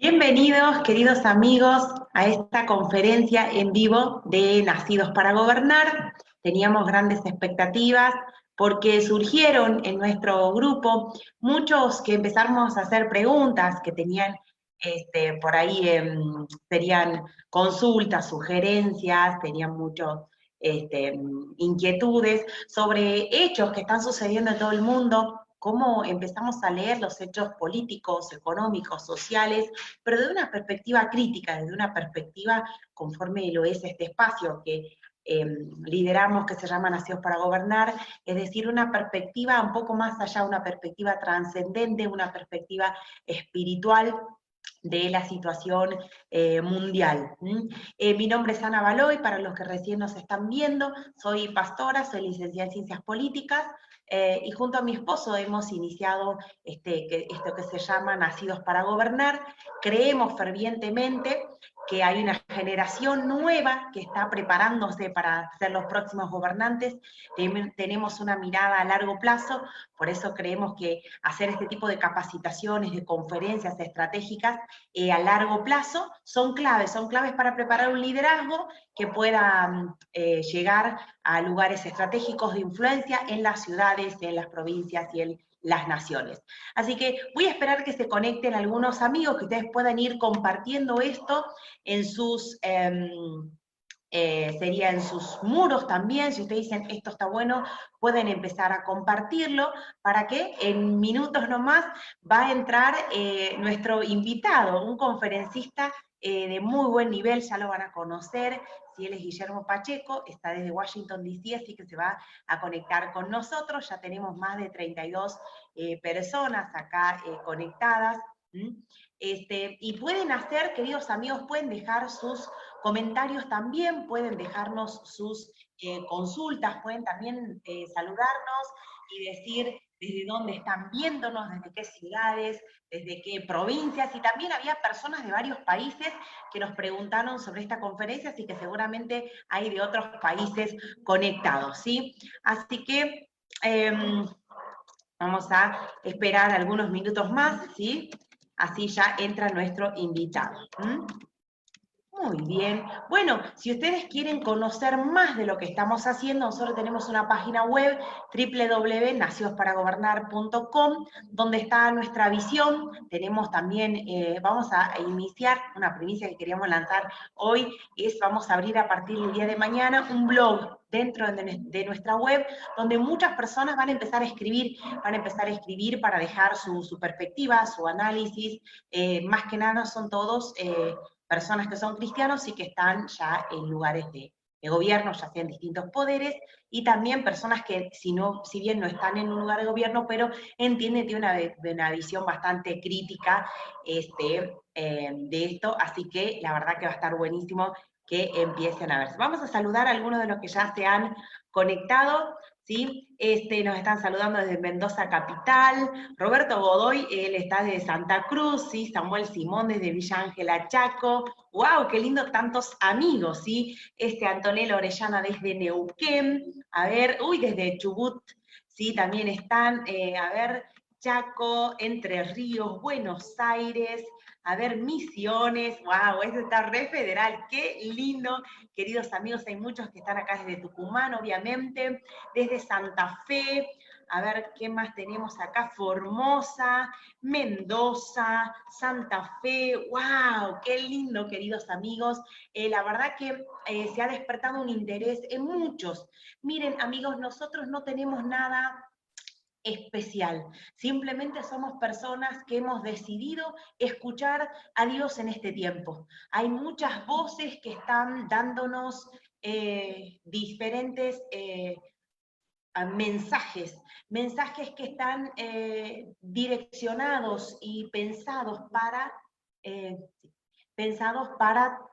Bienvenidos, queridos amigos, a esta conferencia en vivo de Nacidos para Gobernar. Teníamos grandes expectativas porque surgieron en nuestro grupo muchos que empezamos a hacer preguntas que tenían por ahí, serían consultas, sugerencias, tenían muchos inquietudes sobre hechos que están sucediendo en todo el mundo, cómo empezamos a leer los hechos políticos, económicos, sociales, pero desde una perspectiva crítica, desde una perspectiva conforme lo es este espacio que lideramos, que se llama Nacidos para Gobernar, es decir, una perspectiva un poco más allá, una perspectiva trascendente, una perspectiva espiritual de la situación mundial. Mi nombre es Ana Baloy, para los que recién nos están viendo, soy pastora, soy licenciada en Ciencias Políticas, y junto a mi esposo hemos iniciado esto que se llama Nacidos para Gobernar. Creemos fervientemente que hay una generación nueva que está preparándose para ser los próximos gobernantes. Tenemos una mirada a largo plazo, por eso creemos que hacer este tipo de capacitaciones, de conferencias estratégicas a largo plazo son claves para preparar un liderazgo que pueda llegar a lugares estratégicos de influencia en las ciudades, en las provincias y en las naciones. Así que voy a esperar que se conecten algunos amigos, que ustedes puedan ir compartiendo esto en sus... sería en sus muros también. Si ustedes dicen esto está bueno, pueden empezar a compartirlo, para que en minutos nomás va a entrar nuestro invitado, un conferencista de muy buen nivel, ya lo van a conocer. Si él es Guillermo Pacheco, está desde Washington, D.C., así que se va a conectar con nosotros. Ya tenemos más de 32 personas acá conectadas. Y pueden hacer, queridos amigos, pueden dejar sus comentarios también, pueden dejarnos sus consultas, pueden también saludarnos y decir desde dónde están viéndonos, desde qué ciudades, desde qué provincias, y también había personas de varios países que nos preguntaron sobre esta conferencia, así que seguramente hay de otros países conectados, ¿sí? Así que vamos a esperar algunos minutos más, ¿sí? Así ya entra nuestro invitado. Muy bien. Bueno, si ustedes quieren conocer más de lo que estamos haciendo, nosotros tenemos una página web, www.nacidosparagobernar.com, donde está nuestra visión. Tenemos también, vamos a iniciar una primicia que queríamos lanzar hoy, vamos a abrir a partir del día de mañana un blog dentro de nuestra web, donde muchas personas van a empezar a escribir para dejar su perspectiva, su análisis. Más que nada son todos personas que son cristianos y que están ya en lugares de gobierno, ya sean distintos poderes, y también personas que si bien no están en un lugar de gobierno, pero entienden, tienen una visión bastante crítica de esto, así que la verdad que va a estar buenísimo que empiecen a verse. Vamos a saludar a algunos de los que ya se han conectado, ¿sí? Nos están saludando desde Mendoza Capital, Roberto Godoy, él está de Santa Cruz, ¿sí? Samuel Simón desde Villa Ángela Chaco, ¡wow! ¡Qué lindo tantos amigos!, ¿sí? Antonella Orellana desde Neuquén, a ver, desde Chubut, ¿sí? También están, a ver, Chaco, Entre Ríos, Buenos Aires, a ver, Misiones, wow, esto está re federal, qué lindo, queridos amigos, hay muchos que están acá desde Tucumán, obviamente, desde Santa Fe, a ver, ¿qué más tenemos acá? Formosa, Mendoza, Santa Fe, wow, qué lindo, queridos amigos, la verdad que se ha despertado un interés en muchos. Miren, amigos, nosotros no tenemos nada especial. Simplemente somos personas que hemos decidido escuchar a Dios en este tiempo. Hay muchas voces que están dándonos diferentes mensajes que están direccionados y pensados para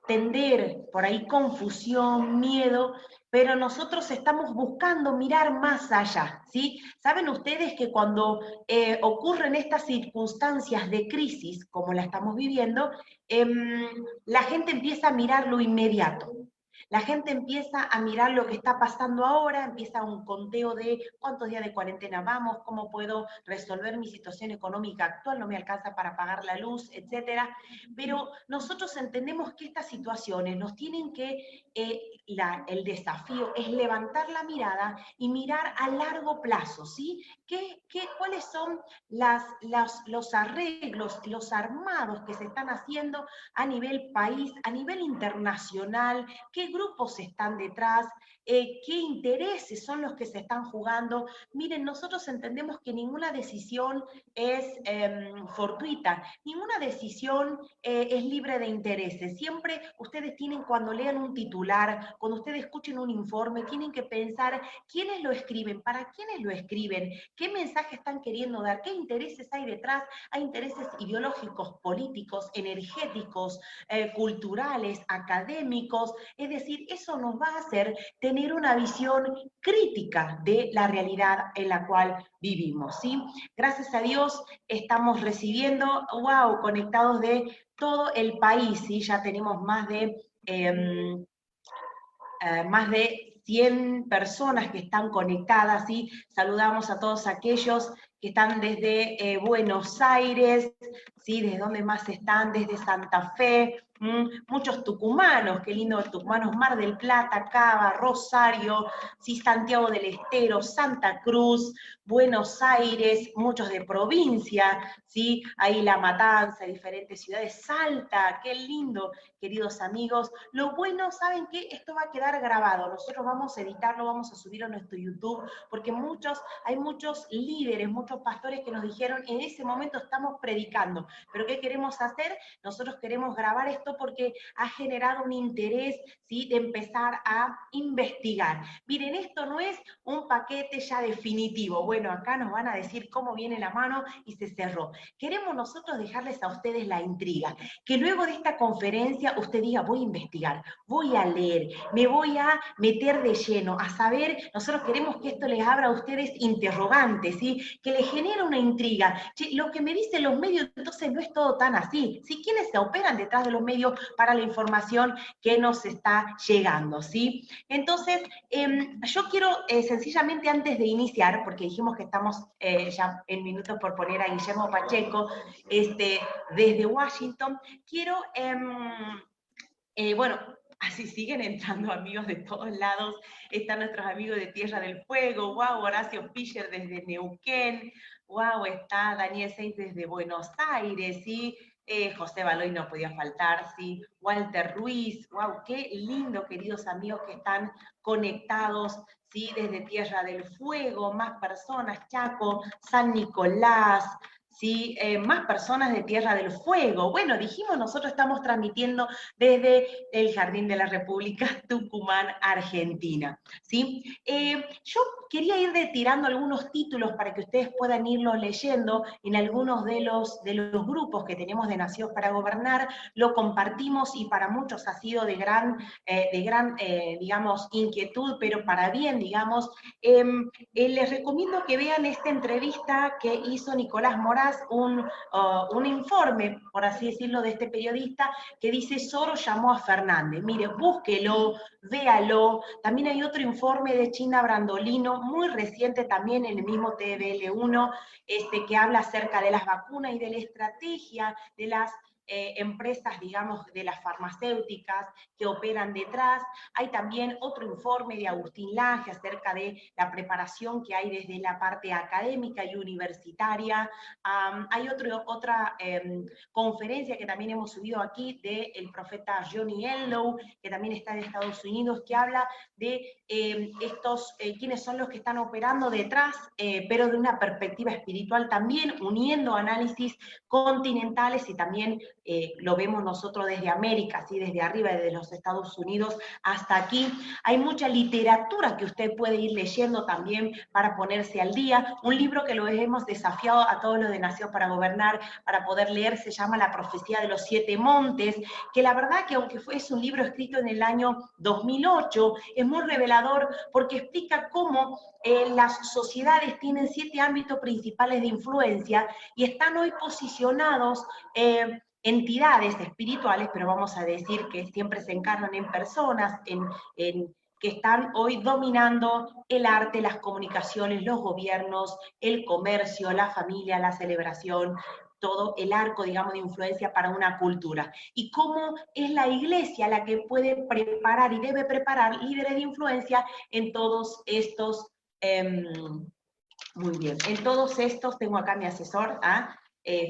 tender por ahí confusión, miedo, pero nosotros estamos buscando mirar más allá, ¿sí? Saben ustedes que cuando ocurren estas circunstancias de crisis, como la estamos viviendo, la gente empieza a mirar lo inmediato. La gente empieza a mirar lo que está pasando ahora, empieza un conteo de cuántos días de cuarentena vamos, cómo puedo resolver mi situación económica actual, no me alcanza para pagar la luz, etcétera. Pero nosotros entendemos que estas situaciones nos tienen que, el desafío es levantar la mirada y mirar a largo plazo, ¿sí? ¿Cuáles son los arreglos, los armados que se están haciendo a nivel país, a nivel internacional? ¿Qué grupos están detrás? ¿Qué intereses son los que se están jugando? Miren, nosotros entendemos que ninguna decisión es fortuita, ninguna decisión es libre de intereses. Siempre ustedes tienen, cuando lean un titular, cuando ustedes escuchen un informe, tienen que pensar quiénes lo escriben, para quiénes lo escriben, qué mensaje están queriendo dar, qué intereses hay detrás. Hay intereses ideológicos, políticos, energéticos, culturales, académicos. Es decir, eso nos va a hacer tener una visión crítica de la realidad en la cual vivimos, ¿sí? Gracias a Dios estamos recibiendo, wow, conectados de todo el país, ¿sí? Ya tenemos más de 100 personas que están conectadas, ¿sí? Saludamos a todos aquellos que están desde Buenos Aires, ¿sí? ¿Desde dónde más están? Desde Santa Fe, muchos tucumanos, qué lindo, tucumanos, Mar del Plata, Cava, Rosario, ¿sí? Santiago del Estero, Santa Cruz, Buenos Aires, muchos de provincia, ¿sí? Ahí La Matanza, diferentes ciudades, Salta, qué lindo, queridos amigos. Lo bueno, ¿saben qué? Esto va a quedar grabado, nosotros vamos a editarlo, vamos a subirlo a nuestro YouTube, porque hay muchos líderes, muchos pastores que nos dijeron, en ese momento estamos predicando, pero ¿qué queremos hacer? Nosotros queremos grabar esto porque ha generado un interés, ¿sí? De empezar a investigar. Miren, esto no es un paquete ya definitivo, bueno, acá nos van a decir cómo viene la mano y se cerró. Queremos nosotros dejarles a ustedes la intriga, que luego de esta conferencia usted diga, voy a investigar, voy a leer, me voy a meter de lleno, a saber, nosotros queremos que esto les abra a ustedes interrogantes, ¿sí? Que les genere una intriga. Che, lo que me dicen los medios, entonces no es todo tan así, ¿sí? ¿Quiénes se operan detrás de los medios para la información que nos está llegando, ¿sí? Entonces, yo quiero sencillamente antes de iniciar, porque dijimos que estamos ya en minutos por poner a Guillermo Pacheco, desde Washington, quiero, bueno, así siguen entrando amigos de todos lados, están nuestros amigos de Tierra del Fuego, wow, Horacio Fischer desde Neuquén, wow, está Daniel Seitz desde Buenos Aires, ¿sí? José Baloy no podía faltar, ¿sí? Walter Ruiz, wow, qué lindo, queridos amigos que están conectados, ¿sí? Desde Tierra del Fuego, más personas, Chaco, San Nicolás, ¿sí? Más personas de Tierra del Fuego. Bueno, dijimos, nosotros estamos transmitiendo desde el Jardín de la República, Tucumán, Argentina, ¿sí? Yo quería ir tirando algunos títulos para que ustedes puedan irlos leyendo en algunos de los grupos que tenemos de Nación para Gobernar, lo compartimos y para muchos ha sido de gran digamos, inquietud, pero para bien, digamos. Les recomiendo que vean esta entrevista que hizo Nicolás Moraz, un informe, por así decirlo, de este periodista, que dice, Soros llamó a Fernández. Mire, búsquelo, véalo. También hay otro informe de China Brandolino, muy reciente también en el mismo TVL1, que habla acerca de las vacunas y de la estrategia de las empresas, digamos, de las farmacéuticas que operan detrás. Hay también otro informe de Agustín Lange acerca de la preparación que hay desde la parte académica y universitaria. Hay otra conferencia que también hemos subido aquí del profeta Johnny Enlow, que también está en Estados Unidos, que habla de quiénes son los que están operando detrás, pero de una perspectiva espiritual también, uniendo análisis continentales y también lo vemos nosotros desde América, ¿sí? Desde arriba, desde los Estados Unidos hasta aquí. Hay mucha literatura que usted puede ir leyendo también para ponerse al día. Un libro que lo hemos desafiado a todos los de Nación para Gobernar para poder leer se llama La Profecía de los Siete Montes, que la verdad que aunque es un libro escrito en el año 2008, es muy revelador porque explica cómo las sociedades tienen 7 ámbitos principales de influencia y están hoy posicionados entidades espirituales, pero vamos a decir que siempre se encarnan en personas, que están hoy dominando el arte, las comunicaciones, los gobiernos, el comercio, la familia, la celebración, todo el arco, digamos, de influencia para una cultura. Y cómo es la iglesia la que puede preparar y debe preparar líderes de influencia en todos estos, muy bien, en todos estos, tengo acá mi asesor,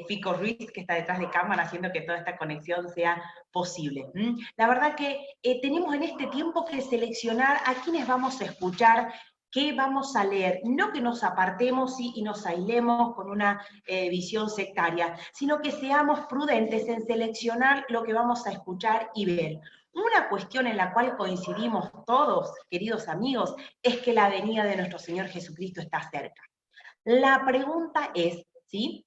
Fico Ruiz, que está detrás de cámara haciendo que toda esta conexión sea posible. La verdad que tenemos en este tiempo que seleccionar a quienes vamos a escuchar, qué vamos a leer, no que nos apartemos y nos aislemos con una visión sectaria, sino que seamos prudentes en seleccionar lo que vamos a escuchar y ver. Una cuestión en la cual coincidimos todos, queridos amigos, es que la venida de nuestro Señor Jesucristo está cerca. La pregunta es, ¿sí?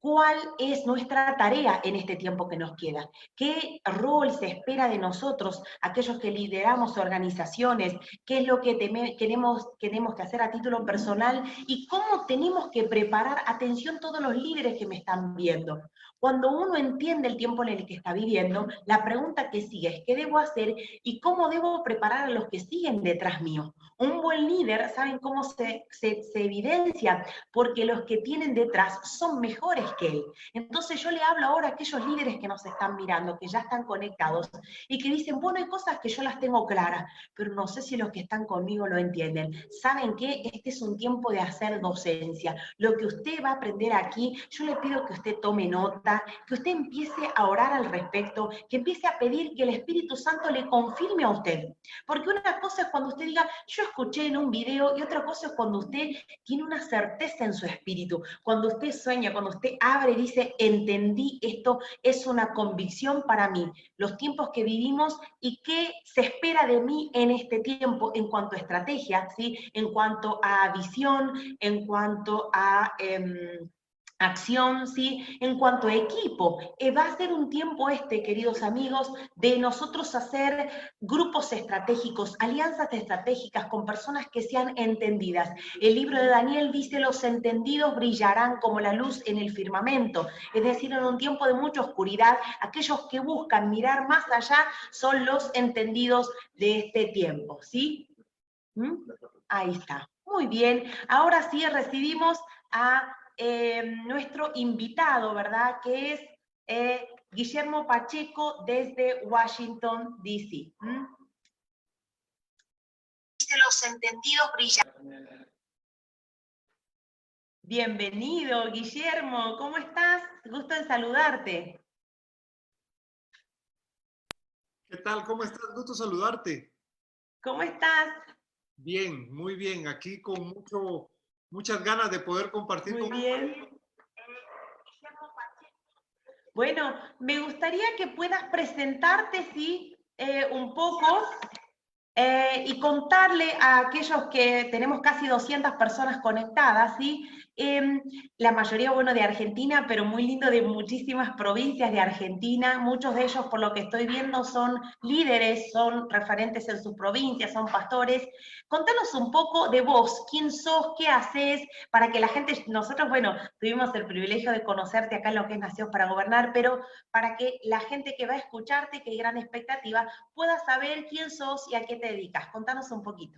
¿Cuál es nuestra tarea en este tiempo que nos queda? ¿Qué rol se espera de nosotros, aquellos que lideramos organizaciones? ¿Qué es lo que tenemos que hacer a título personal? ¿Y cómo tenemos que preparar, atención todos los líderes que me están viendo? Cuando uno entiende el tiempo en el que está viviendo, la pregunta que sigue es, ¿qué debo hacer y cómo debo preparar a los que siguen detrás mío? Un buen líder, ¿saben cómo se evidencia? Porque los que tienen detrás son mejores que él. Entonces yo le hablo ahora a aquellos líderes que nos están mirando, que ya están conectados, y que dicen, bueno, hay cosas que yo las tengo claras, pero no sé si los que están conmigo lo entienden. ¿Saben qué? Este es un tiempo de hacer docencia. Lo que usted va a aprender aquí, yo le pido que usted tome nota, que usted empiece a orar al respecto, que empiece a pedir que el Espíritu Santo le confirme a usted. Porque una cosa es cuando usted diga, yo escuché en un video, y otra cosa es cuando usted tiene una certeza en su espíritu. Cuando usted sueña, cuando usted abre y dice, entendí, esto es una convicción para mí. Los tiempos que vivimos y qué se espera de mí en este tiempo en cuanto a estrategia, ¿sí? En cuanto a visión, en cuanto a acción, ¿sí? En cuanto a equipo, va a ser un tiempo queridos amigos, de nosotros hacer grupos estratégicos, alianzas estratégicas con personas que sean entendidas. El libro de Daniel dice, los entendidos brillarán como la luz en el firmamento. Es decir, en un tiempo de mucha oscuridad, aquellos que buscan mirar más allá son los entendidos de este tiempo, ¿sí? Ahí está. Muy bien. Ahora sí recibimos a nuestro invitado, ¿verdad? Que es Guillermo Pacheco desde Washington, D.C. Los entendidos brillan. Bienvenido, Guillermo. ¿Cómo estás? Gusto en saludarte. ¿Qué tal? ¿Cómo estás? Gusto saludarte. ¿Cómo estás? Bien, muy bien. Aquí con muchas ganas de poder compartir Muy con bien. Bueno, me gustaría que puedas presentarte, sí, un poco y contarle a aquellos que tenemos casi 200 personas conectadas, ¿sí? La mayoría, bueno, de Argentina, pero muy lindo de muchísimas provincias de Argentina. Muchos de ellos, por lo que estoy viendo, son líderes, son referentes en sus provincias, son pastores. Contanos un poco de vos, quién sos, qué haces, para que la gente, nosotros, bueno, tuvimos el privilegio de conocerte acá en lo que es Nación para Gobernar, pero para que la gente que va a escucharte, que hay gran expectativa, pueda saber quién sos y a qué te dedicas. Contanos un poquito.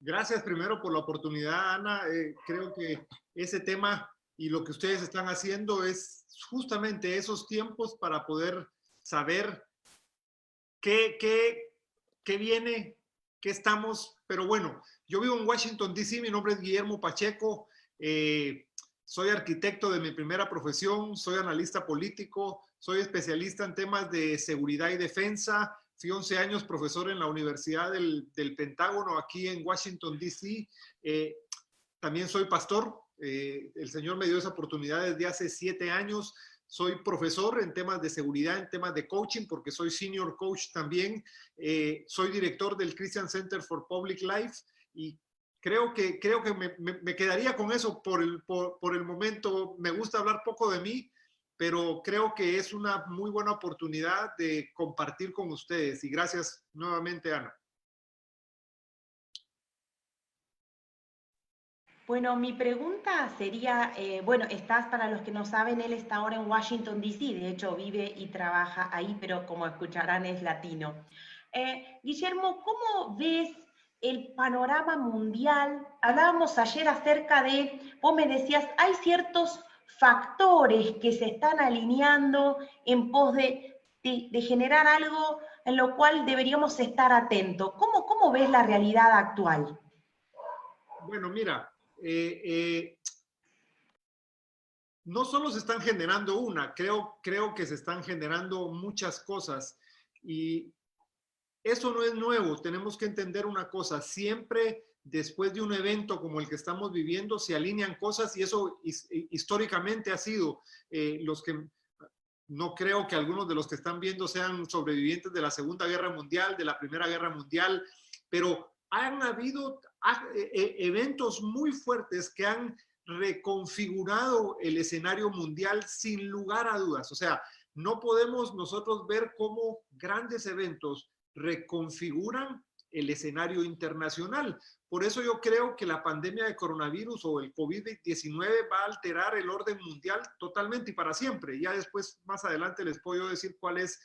Gracias primero por la oportunidad, Ana. Creo que ese tema y lo que ustedes están haciendo es justamente esos tiempos para poder saber qué viene, qué estamos. Pero bueno, yo vivo en Washington, D.C., mi nombre es Guillermo Pacheco, soy arquitecto de mi primera profesión, soy analista político, soy especialista en temas de seguridad y defensa. Fui 11 años profesor en la Universidad del Pentágono aquí en Washington, D.C. También soy pastor. El Señor me dio esa oportunidad desde hace 7 años. Soy profesor en temas de seguridad, en temas de coaching, porque soy senior coach también. Soy director del Christian Center for Public Life y creo que me quedaría con eso por el momento. Me gusta hablar poco de mí, pero creo que es una muy buena oportunidad de compartir con ustedes. Y gracias nuevamente, Ana. Bueno, mi pregunta sería, bueno, estás, para los que no saben, él está ahora en Washington, D.C., de hecho vive y trabaja ahí, pero como escucharán es latino. Guillermo, ¿cómo ves el panorama mundial? Hablábamos ayer acerca de, vos me decías, hay ciertos factores que se están alineando en pos de generar algo en lo cual deberíamos estar atentos. ¿Cómo ves la realidad actual? Bueno, mira, no solo se están generando una, creo que se están generando muchas cosas y eso no es nuevo. Tenemos que entender una cosa, siempre después de un evento como el que estamos viviendo se alinean cosas y eso históricamente ha sido los que no creo que algunos de los que están viendo sean sobrevivientes de la Segunda Guerra Mundial, de la Primera Guerra Mundial, pero han habido eventos muy fuertes que han reconfigurado el escenario mundial sin lugar a dudas. O sea, no podemos nosotros ver cómo grandes eventos reconfiguran el escenario internacional. Por eso yo creo que la pandemia de coronavirus o el COVID-19 va a alterar el orden mundial totalmente y para siempre. Ya después, más adelante, les puedo decir cuál es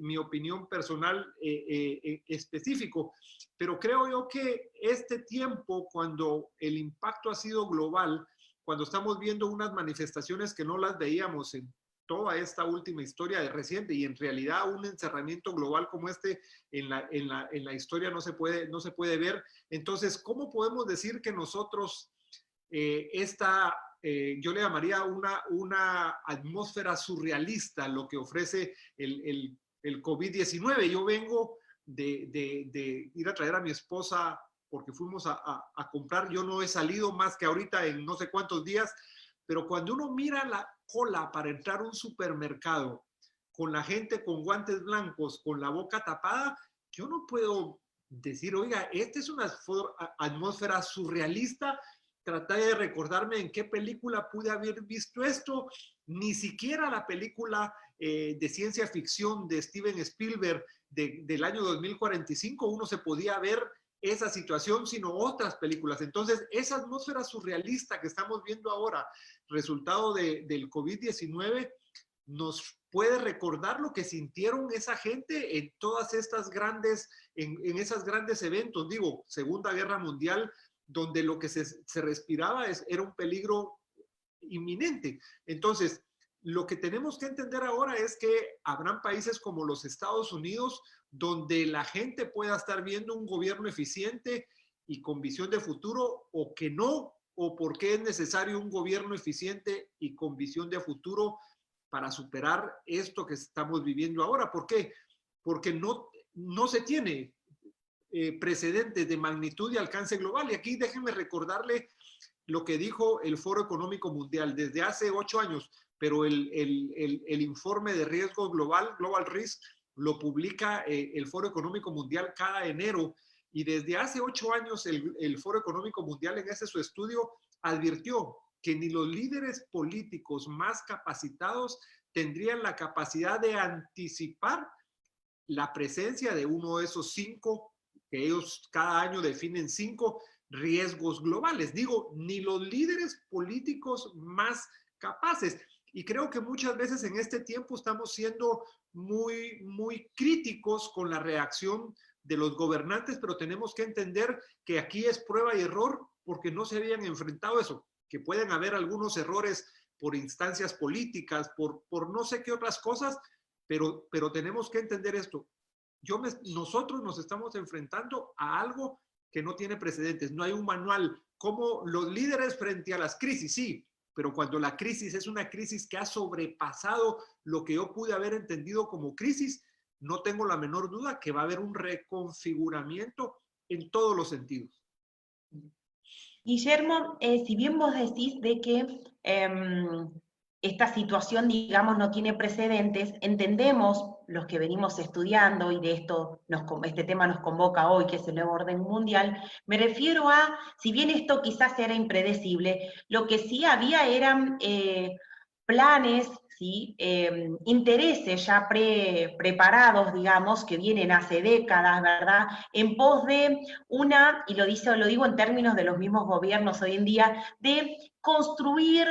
mi opinión personal específico. Pero creo yo que este tiempo, cuando el impacto ha sido global, cuando estamos viendo unas manifestaciones que no las veíamos en toda esta última historia de reciente y en realidad un encerramiento global como este en la historia no se puede ver. Entonces, ¿cómo podemos decir que nosotros yo le llamaría una atmósfera surrealista lo que ofrece el COVID-19? Yo vengo de ir a traer a mi esposa porque fuimos a comprar. Yo no he salido más que ahorita en no sé cuántos días, pero cuando uno mira la cola para entrar a un supermercado con la gente con guantes blancos, con la boca tapada, yo no puedo decir, oiga, esta es una atmósfera surrealista. Traté de recordarme en qué película pude haber visto esto. Ni siquiera la película de ciencia ficción de Steven Spielberg del año 2045 uno se podía ver esa situación, sino otras películas. Entonces, esa atmósfera surrealista que estamos viendo ahora, resultado del COVID-19, nos puede recordar lo que sintieron esa gente en todas estas grandes, en esos grandes eventos, digo, Segunda Guerra Mundial, donde lo que se respiraba era un peligro inminente. Entonces, lo que tenemos que entender ahora es que habrán países como los Estados Unidos donde la gente pueda estar viendo un gobierno eficiente y con visión de futuro, o que no, o por qué es necesario un gobierno eficiente y con visión de futuro para superar esto que estamos viviendo ahora. ¿Por qué? Porque no se tiene precedentes de magnitud y alcance global. Y aquí déjenme recordarle lo que dijo el Foro Económico Mundial desde hace 8 años, pero el informe de riesgo global, Global Risk, lo publica el Foro Económico Mundial cada enero, y desde hace 8 años el Foro Económico Mundial en ese su estudio advirtió que ni los líderes políticos más capacitados tendrían la capacidad de anticipar la presencia de uno de esos 5, que ellos cada año definen 5 riesgos globales. Digo, ni los líderes políticos más capaces. Y creo que muchas veces en este tiempo estamos siendo muy críticos con la reacción de los gobernantes, pero tenemos que entender que aquí es prueba y error porque no se habían enfrentado a eso, que pueden haber algunos errores por instancias políticas, por no sé qué otras cosas, pero tenemos que entender esto. Nosotros nos estamos enfrentando a algo que no tiene precedentes. No hay un manual. Como los líderes frente a las crisis, sí, pero cuando la crisis es una crisis que ha sobrepasado lo que yo pude haber entendido como crisis, no tengo la menor duda que va a haber un reconfiguramiento en todos los sentidos. Guillermo, si bien vos decís de que esta situación, digamos, no tiene precedentes, entendemos, los que venimos estudiando, y de esto este tema nos convoca hoy, que es el nuevo orden mundial, me refiero a, si bien esto quizás era impredecible, lo que sí había eran planes, ¿sí? Intereses ya preparados, digamos, que vienen hace décadas, ¿verdad? En pos de una, y lo digo en términos de los mismos gobiernos hoy en día, de construir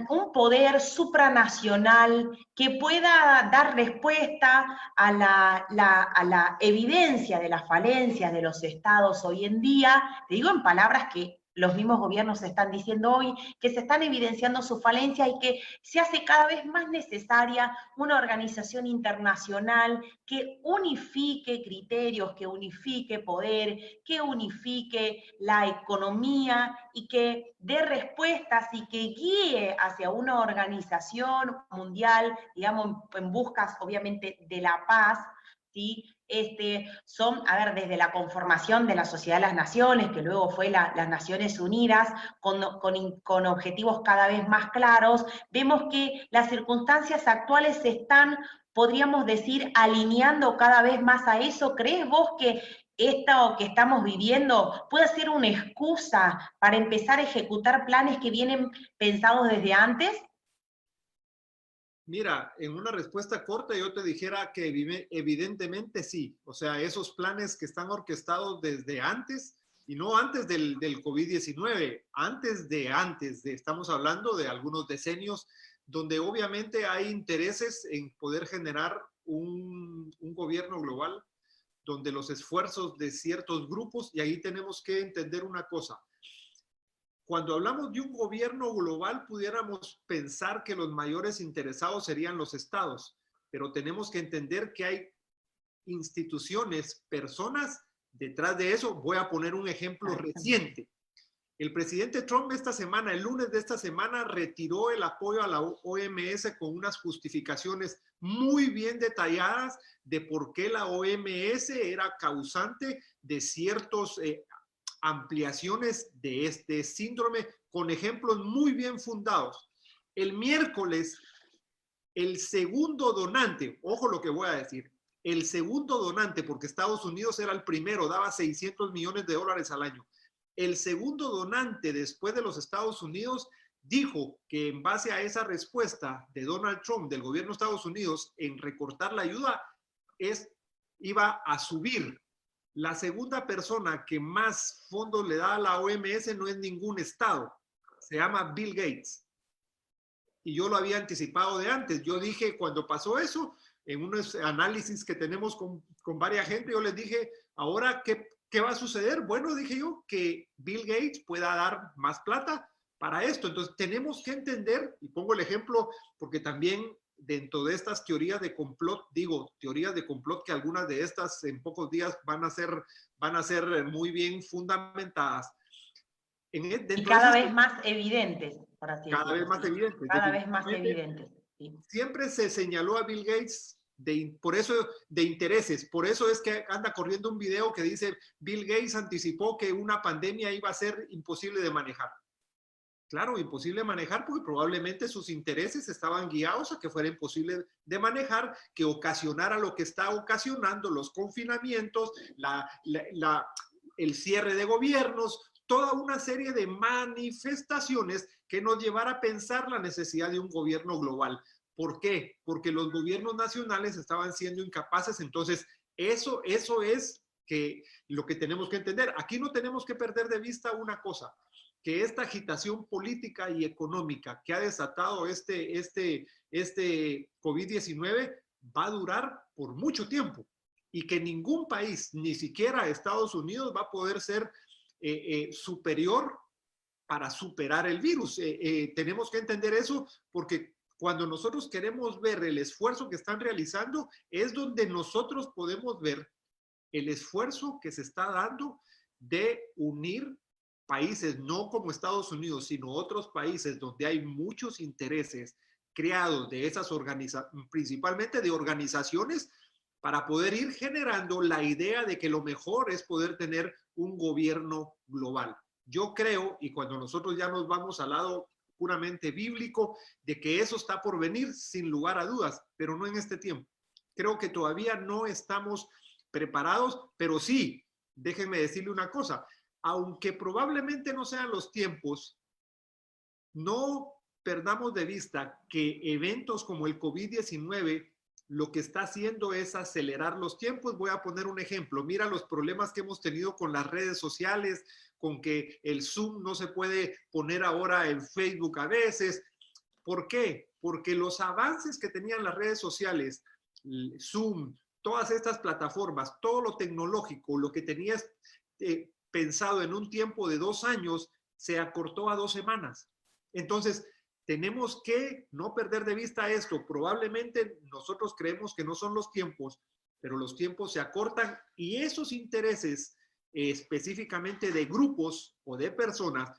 un poder supranacional que pueda dar respuesta a la evidencia de las falencias de los estados hoy en día, te digo en palabras que los mismos gobiernos están diciendo hoy, que se están evidenciando sus falencias y que se hace cada vez más necesaria una organización internacional que unifique criterios, que unifique poder, que unifique la economía y que dé respuestas y que guíe hacia una organización mundial, digamos, en busca obviamente de la paz, ¿sí? Son, a ver, desde la conformación de la Sociedad de las Naciones, que luego fue las Naciones Unidas, con objetivos cada vez más claros, vemos que las circunstancias actuales se están, podríamos decir, alineando cada vez más a eso. ¿Crees vos que esto que estamos viviendo puede ser una excusa para empezar a ejecutar planes que vienen pensados desde antes? Mira, en una respuesta corta yo te dijera que evidentemente sí. O sea, esos planes que están orquestados desde antes, y no antes del COVID-19, estamos hablando de algunos decenios donde obviamente hay intereses en poder generar un gobierno global, donde los esfuerzos de ciertos grupos, y ahí tenemos que entender una cosa. Cuando hablamos de un gobierno global, pudiéramos pensar que los mayores interesados serían los estados, pero tenemos que entender que hay instituciones, personas detrás de eso. Voy a poner un ejemplo reciente. El presidente Trump esta semana, el lunes de esta semana, retiró el apoyo a la OMS con unas justificaciones muy bien detalladas de por qué la OMS era causante de ciertos ampliaciones de este síndrome, con ejemplos muy bien fundados. El miércoles, el segundo donante, ojo lo que voy a decir, el segundo donante, porque Estados Unidos era el primero, daba $600 millones al año. El segundo donante después de los Estados Unidos dijo que en base a esa respuesta de Donald Trump, del gobierno de Estados Unidos, en recortar la ayuda, iba a subir. La segunda persona que más fondos le da a la OMS no es ningún estado, se llama Bill Gates. Y yo lo había anticipado de antes. Yo dije, cuando pasó eso, en unos análisis que tenemos con varias gente, yo les dije, ahora, ¿qué va a suceder? Bueno, dije yo, que Bill Gates pueda dar más plata para esto. Entonces, tenemos que entender, y pongo el ejemplo, porque también dentro de estas teorías de complot, digo, teorías de complot que algunas de estas en pocos días van a ser muy bien fundamentadas. Y cada vez más evidentes, por así decirlo. Cada vez más evidentes. Cada vez más evidentes. Sí. Siempre se señaló a Bill Gates por eso de intereses. Por eso es que anda corriendo un video que dice Bill Gates anticipó que una pandemia iba a ser imposible de manejar. Claro, imposible de manejar porque probablemente sus intereses estaban guiados a que fuera imposible de manejar, que ocasionara lo que está ocasionando, los confinamientos, el cierre de gobiernos, toda una serie de manifestaciones que nos llevara a pensar la necesidad de un gobierno global. ¿Por qué? Porque los gobiernos nacionales estaban siendo incapaces. Entonces, eso es lo que tenemos que entender. Aquí no tenemos que perder de vista una cosa, que esta agitación política y económica que ha desatado este COVID-19 va a durar por mucho tiempo y que ningún país, ni siquiera Estados Unidos, va a poder ser superior para superar el virus. Tenemos que entender eso porque cuando nosotros queremos ver el esfuerzo que están realizando, es donde nosotros podemos ver el esfuerzo que se está dando de unir países, no como Estados Unidos, sino otros países donde hay muchos intereses creados de esas principalmente de organizaciones, para poder ir generando la idea de que lo mejor es poder tener un gobierno global. Yo creo, y cuando nosotros ya nos vamos al lado puramente bíblico, de que eso está por venir sin lugar a dudas, pero no en este tiempo. Creo que todavía no estamos preparados, pero sí, déjenme decirle una cosa, aunque probablemente no sean los tiempos, no perdamos de vista que eventos como el COVID-19 lo que está haciendo es acelerar los tiempos. Voy a poner un ejemplo. Mira los problemas que hemos tenido con las redes sociales, con que el Zoom no se puede poner ahora en Facebook a veces. ¿Por qué? Porque los avances que tenían las redes sociales, Zoom, todas estas plataformas, todo lo tecnológico, lo que tenías pensado en un tiempo de 2 años, se acortó a 2 semanas. Entonces, tenemos que no perder de vista esto. Probablemente nosotros creemos que no son los tiempos, pero los tiempos se acortan y esos intereses específicamente de grupos o de personas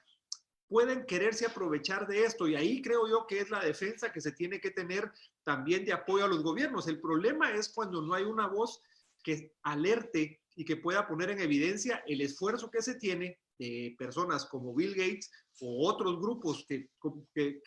pueden quererse aprovechar de esto, y ahí creo yo que es la defensa que se tiene que tener también de apoyo a los gobiernos. El problema es cuando no hay una voz que alerte y que pueda poner en evidencia el esfuerzo que se tiene de personas como Bill Gates o otros grupos que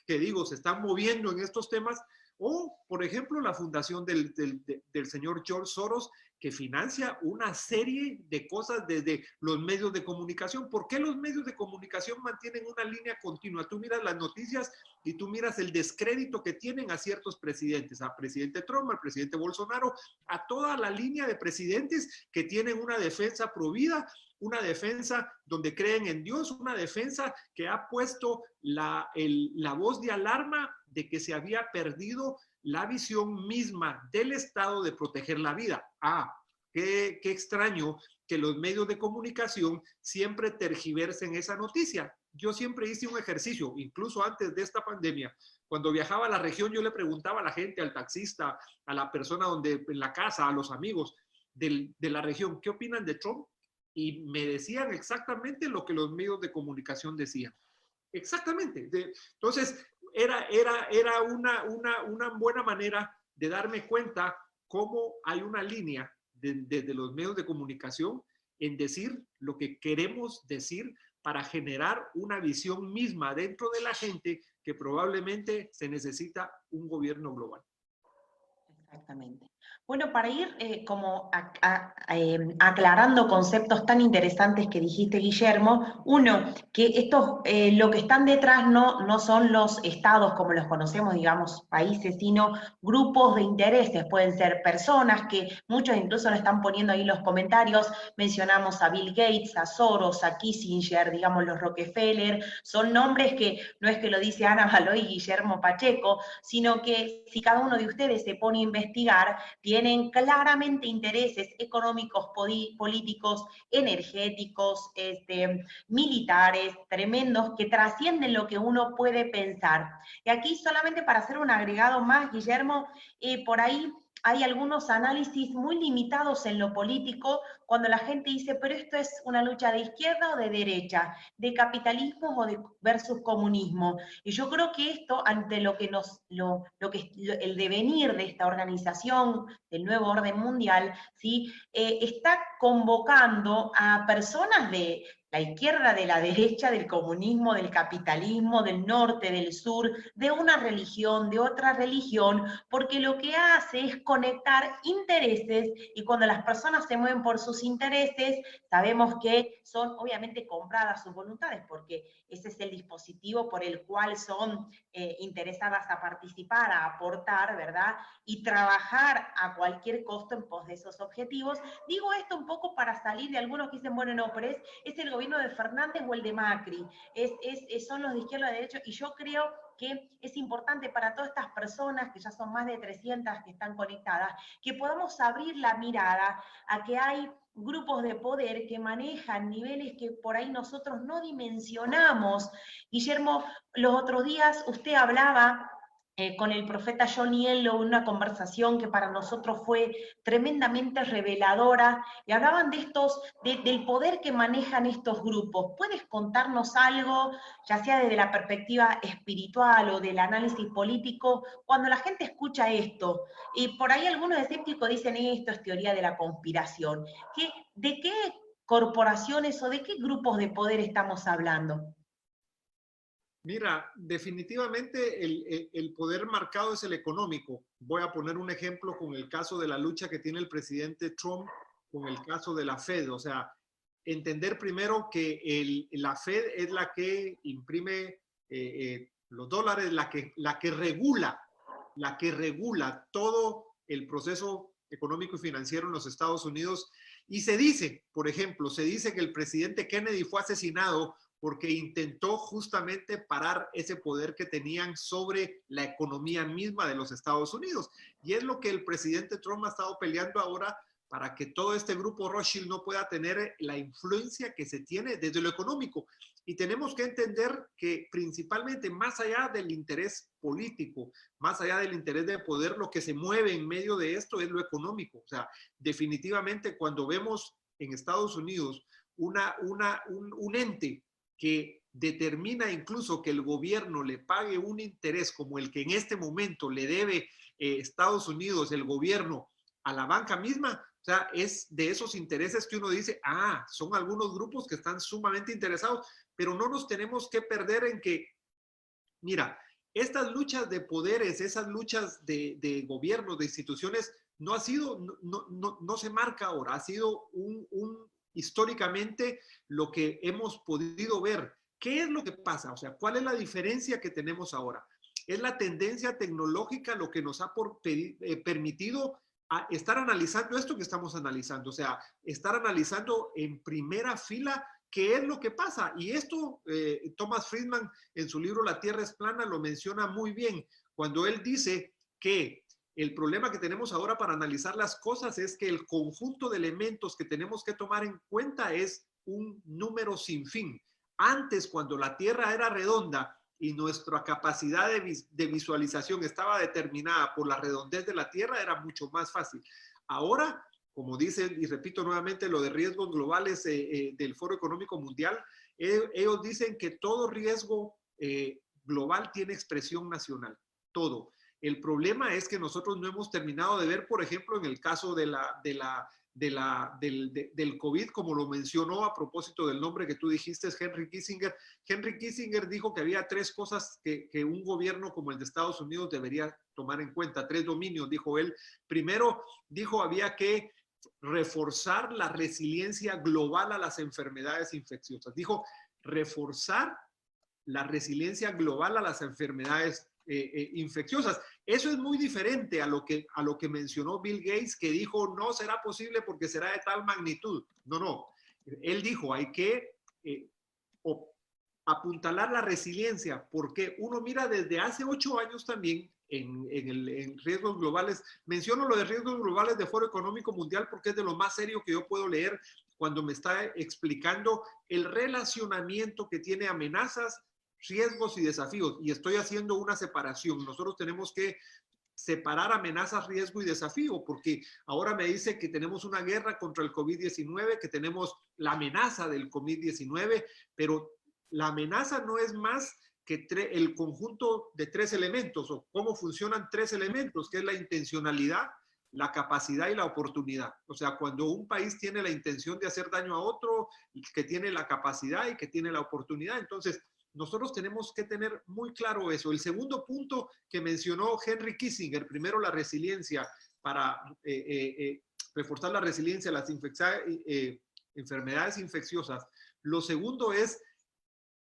digo, se están moviendo en estos temas, o, por ejemplo, la fundación del señor George Soros, que financia una serie de cosas desde los medios de comunicación. ¿Por qué los medios de comunicación mantienen una línea continua? Tú miras las noticias y tú miras el descrédito que tienen a ciertos presidentes, al presidente Trump, al presidente Bolsonaro, a toda la línea de presidentes que tienen una defensa pro vida, una defensa donde creen en Dios, una defensa que ha puesto la voz de alarma de que se había perdido la visión misma del Estado de proteger la vida. Qué extraño que los medios de comunicación siempre tergiversen esa noticia. Yo siempre hice un ejercicio, incluso antes de esta pandemia. Cuando viajaba a la región, yo le preguntaba a la gente, al taxista, a la persona en la casa, a los amigos de la región, ¿qué opinan de Trump? Y me decían exactamente lo que los medios de comunicación decían. Exactamente. Entonces, era una buena manera de darme cuenta cómo hay una línea desde los medios de comunicación en decir lo que queremos decir para generar una visión misma dentro de la gente que probablemente se necesita un gobierno global. Exactamente. Bueno, para ir aclarando conceptos tan interesantes que dijiste, Guillermo, uno, que estos, lo que están detrás no son los estados como los conocemos, digamos, países, sino grupos de intereses, pueden ser personas que muchos incluso lo están poniendo ahí en los comentarios, mencionamos a Bill Gates, a Soros, a Kissinger, digamos, los Rockefeller, son nombres que no es que lo dice Ana Baloy y Guillermo Pacheco, sino que si cada uno de ustedes se pone a investigar, tienen claramente intereses económicos, políticos, energéticos, militares, tremendos, que trascienden lo que uno puede pensar. Y aquí solamente para hacer un agregado más, Guillermo, por ahí hay algunos análisis muy limitados en lo político cuando la gente dice, pero esto es una lucha de izquierda o de derecha, de capitalismo o versus comunismo. Y yo creo que esto, ante el devenir de esta organización, del nuevo orden mundial, ¿sí? Está convocando a personas de la izquierda, de la derecha, del comunismo, del capitalismo, del norte, del sur, de una religión, de otra religión, porque lo que hace es conectar intereses, y cuando las personas se mueven por sus intereses, sabemos que son obviamente compradas sus voluntades, porque ese es el dispositivo por el cual son interesadas a participar, a aportar, ¿verdad? Y trabajar a cualquier costo en pos de esos objetivos. Digo esto un poco para salir de algunos que dicen, bueno, no, pero es el gobierno de Fernández o el de Macri, son los de izquierda o de derecha, y yo creo que es importante para todas estas personas, que ya son más de 300 que están conectadas, que podamos abrir la mirada a que hay grupos de poder que manejan niveles que por ahí nosotros no dimensionamos. Guillermo, los otros días usted hablaba con el profeta John Hielo, una conversación que para nosotros fue tremendamente reveladora, y hablaban del poder que manejan estos grupos. ¿Puedes contarnos algo, ya sea desde la perspectiva espiritual o del análisis político, cuando la gente escucha esto? Y por ahí algunos escépticos dicen, esto es teoría de la conspiración. ¿De qué corporaciones o de qué grupos de poder estamos hablando? Mira, definitivamente el poder marcado es el económico. Voy a poner un ejemplo con el caso de la lucha que tiene el presidente Trump con el caso de la Fed. O sea, entender primero que la Fed es la que imprime Los dólares, la que regula todo el proceso económico y financiero en los Estados Unidos. Y se dice, por ejemplo, se dice que el presidente Kennedy fue asesinado porque intentó justamente parar ese poder que tenían sobre la economía misma de los Estados Unidos. Y es lo que el presidente Trump ha estado peleando ahora para que todo este grupo Rothschild no pueda tener la influencia que se tiene desde lo económico. Y tenemos que entender que principalmente más allá del interés político, más allá del interés de poder, lo que se mueve en medio de esto es lo económico. O sea, definitivamente cuando vemos en Estados Unidos un ente que determina incluso que el gobierno le pague un interés como el que en este momento le debe Estados Unidos, el gobierno, a la banca misma, o sea, es de esos intereses que uno dice, son algunos grupos que están sumamente interesados, pero no nos tenemos que perder en que, mira, estas luchas de poderes, esas luchas de gobiernos, de instituciones, no se marca ahora, ha sido históricamente lo que hemos podido ver. ¿Qué es lo que pasa? O sea, ¿cuál es la diferencia que tenemos ahora? Es la tendencia tecnológica lo que nos ha permitido a estar analizando esto que estamos analizando, o sea, estar analizando en primera fila qué es lo que pasa. Y esto, Thomas Friedman en su libro La Tierra es plana lo menciona muy bien, cuando él dice que el problema que tenemos ahora para analizar las cosas es que el conjunto de elementos que tenemos que tomar en cuenta es un número sin fin. Antes, cuando la Tierra era redonda y nuestra capacidad de visualización estaba determinada por la redondez de la Tierra, era mucho más fácil. Ahora, como dicen, y repito nuevamente lo de riesgos globales del Foro Económico Mundial, ellos dicen que todo riesgo global tiene expresión nacional, todo. El problema es que nosotros no hemos terminado de ver, por ejemplo, en el caso del COVID, como lo mencionó a propósito del nombre que tú dijiste, es Henry Kissinger. Henry Kissinger dijo que había 3 cosas que un gobierno como el de Estados Unidos debería tomar en cuenta, 3 dominios, dijo él. Primero, dijo, había que reforzar la resiliencia global a las enfermedades infecciosas. Dijo, reforzar la resiliencia global a las enfermedades infecciosas. Eso es muy diferente a lo que mencionó Bill Gates, que dijo no será posible porque será de tal magnitud. No. Él dijo hay que apuntalar la resiliencia, porque uno mira desde hace 8 años también en riesgos globales. Menciono lo de riesgos globales de Foro Económico Mundial porque es de lo más serio que yo puedo leer cuando me está explicando el relacionamiento que tiene amenazas, riesgos y desafíos. Y estoy haciendo una separación. Nosotros tenemos que separar amenazas, riesgo y desafío, porque ahora me dice que tenemos una guerra contra el COVID-19, que tenemos la amenaza del COVID-19, pero la amenaza no es más que el conjunto de 3 elementos, o cómo funcionan 3 elementos, que es la intencionalidad, la capacidad y la oportunidad. O sea, cuando un país tiene la intención de hacer daño a otro, que tiene la capacidad y que tiene la oportunidad, entonces nosotros tenemos que tener muy claro eso. El segundo punto que mencionó Henry Kissinger, primero la resiliencia, para reforzar la resiliencia a las enfermedades infecciosas. Lo segundo es,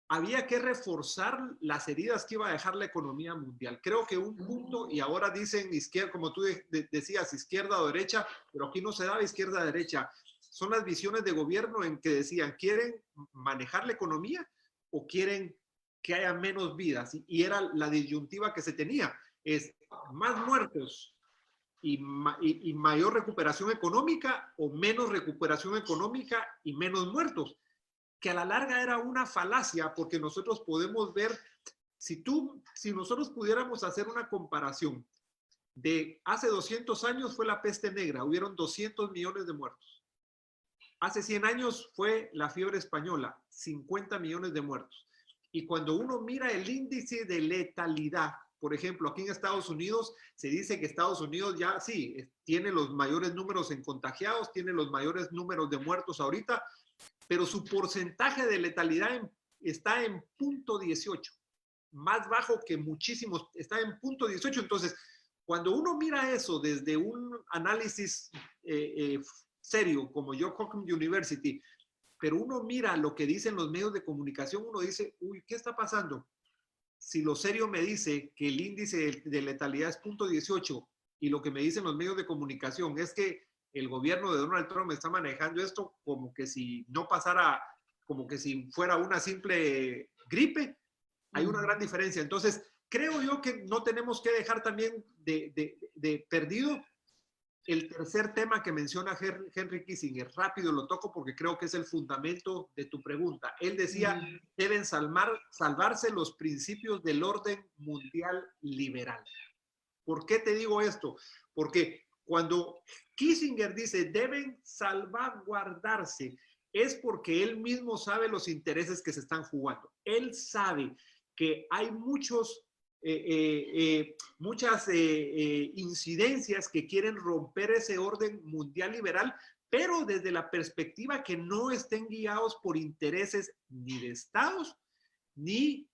había que reforzar las heridas que iba a dejar la economía mundial. Creo que un punto, y ahora dicen izquierda, como tú decías, izquierda o derecha, pero aquí no se daba izquierda o derecha. Son las visiones de gobierno en que decían, ¿quieren manejar la economía o quieren que haya menos vidas? Y era la disyuntiva que se tenía, es más muertos y mayor recuperación económica o menos recuperación económica y menos muertos, que a la larga era una falacia, porque nosotros podemos ver, si nosotros pudiéramos hacer una comparación de hace 200 años fue la peste negra, hubieron 200 millones de muertos. Hace 100 años fue la fiebre española, 50 millones de muertos. Y cuando uno mira el índice de letalidad, por ejemplo, aquí en Estados Unidos, se dice que Estados Unidos ya sí, tiene los mayores números en contagiados, tiene los mayores números de muertos ahorita, pero su porcentaje de letalidad está en 0.18, más bajo que muchísimos, está en 0.18. Entonces, cuando uno mira eso desde un análisis serio, como Johns Hopkins University, pero uno mira lo que dicen los medios de comunicación, uno dice, uy, ¿qué está pasando? si lo serio me dice que el índice de letalidad es 0.18 y lo que me dicen los medios de comunicación es que el gobierno de Donald Trump está manejando esto como que si no pasara, como que si fuera una simple gripe, hay una gran diferencia. Entonces, creo yo que no tenemos que dejar también de perdido el tercer tema que menciona Henry Kissinger. Rápido lo toco porque creo que es el fundamento de tu pregunta. Él decía, deben salvarse los principios del orden mundial liberal. ¿Por qué te digo esto? Porque cuando Kissinger dice deben salvaguardarse, es porque él mismo sabe los intereses que se están jugando. Él sabe que hay muchas incidencias que quieren romper ese orden mundial liberal, pero desde la perspectiva que no estén guiados por intereses ni de estados, ni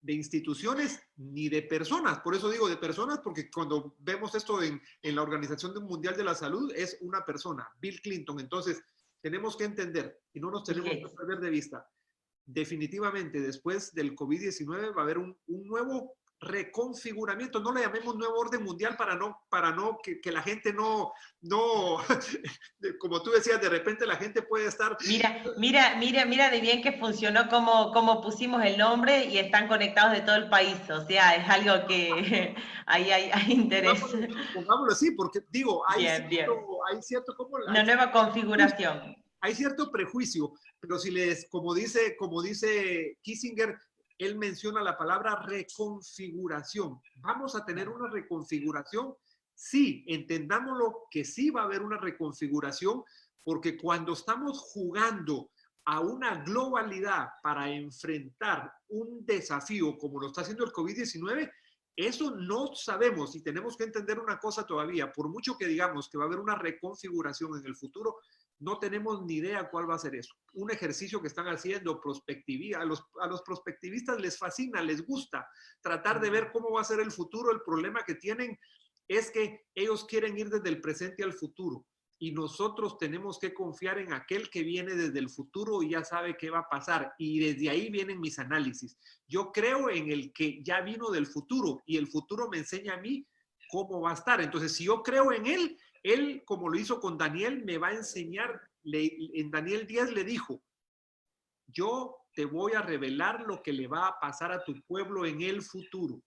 de instituciones, ni de personas. Por eso digo de personas, porque cuando vemos esto en la Organización Mundial de la Salud, es una persona, Bill Clinton. Entonces, tenemos que entender, y no nos tenemos que perder de vista, definitivamente después del COVID-19 va a haber un nuevo reconfiguramiento, no le llamemos nuevo orden mundial para no que la gente no, como tú decías, de repente la gente puede estar... Mira de bien que funcionó como pusimos el nombre y están conectados de todo el país, o sea, es algo que ahí hay interés. Pongámoslo así, porque digo, hay cierto una nueva configuración. Hay cierto prejuicio, pero si como dice Kissinger, él menciona la palabra reconfiguración. ¿Vamos a tener una reconfiguración? Sí, entendámoslo que sí va a haber una reconfiguración, porque cuando estamos jugando a una globalidad para enfrentar un desafío como lo está haciendo el COVID-19, eso no sabemos y tenemos que entender una cosa todavía. Por mucho que digamos que va a haber una reconfiguración en el futuro, no tenemos ni idea cuál va a ser eso. Un ejercicio que están haciendo prospectividad, a los prospectivistas les fascina, les gusta tratar de ver cómo va a ser el futuro. El problema que tienen es que ellos quieren ir desde el presente al futuro y nosotros tenemos que confiar en aquel que viene desde el futuro y ya sabe qué va a pasar, y desde ahí vienen mis análisis. Yo creo en el que ya vino del futuro y el futuro me enseña a mí cómo va a estar. Entonces, si yo creo en él, él, como lo hizo con Daniel, me va a enseñar. En Daniel 10 le dijo, yo te voy a revelar lo que le va a pasar a tu pueblo en el futuro.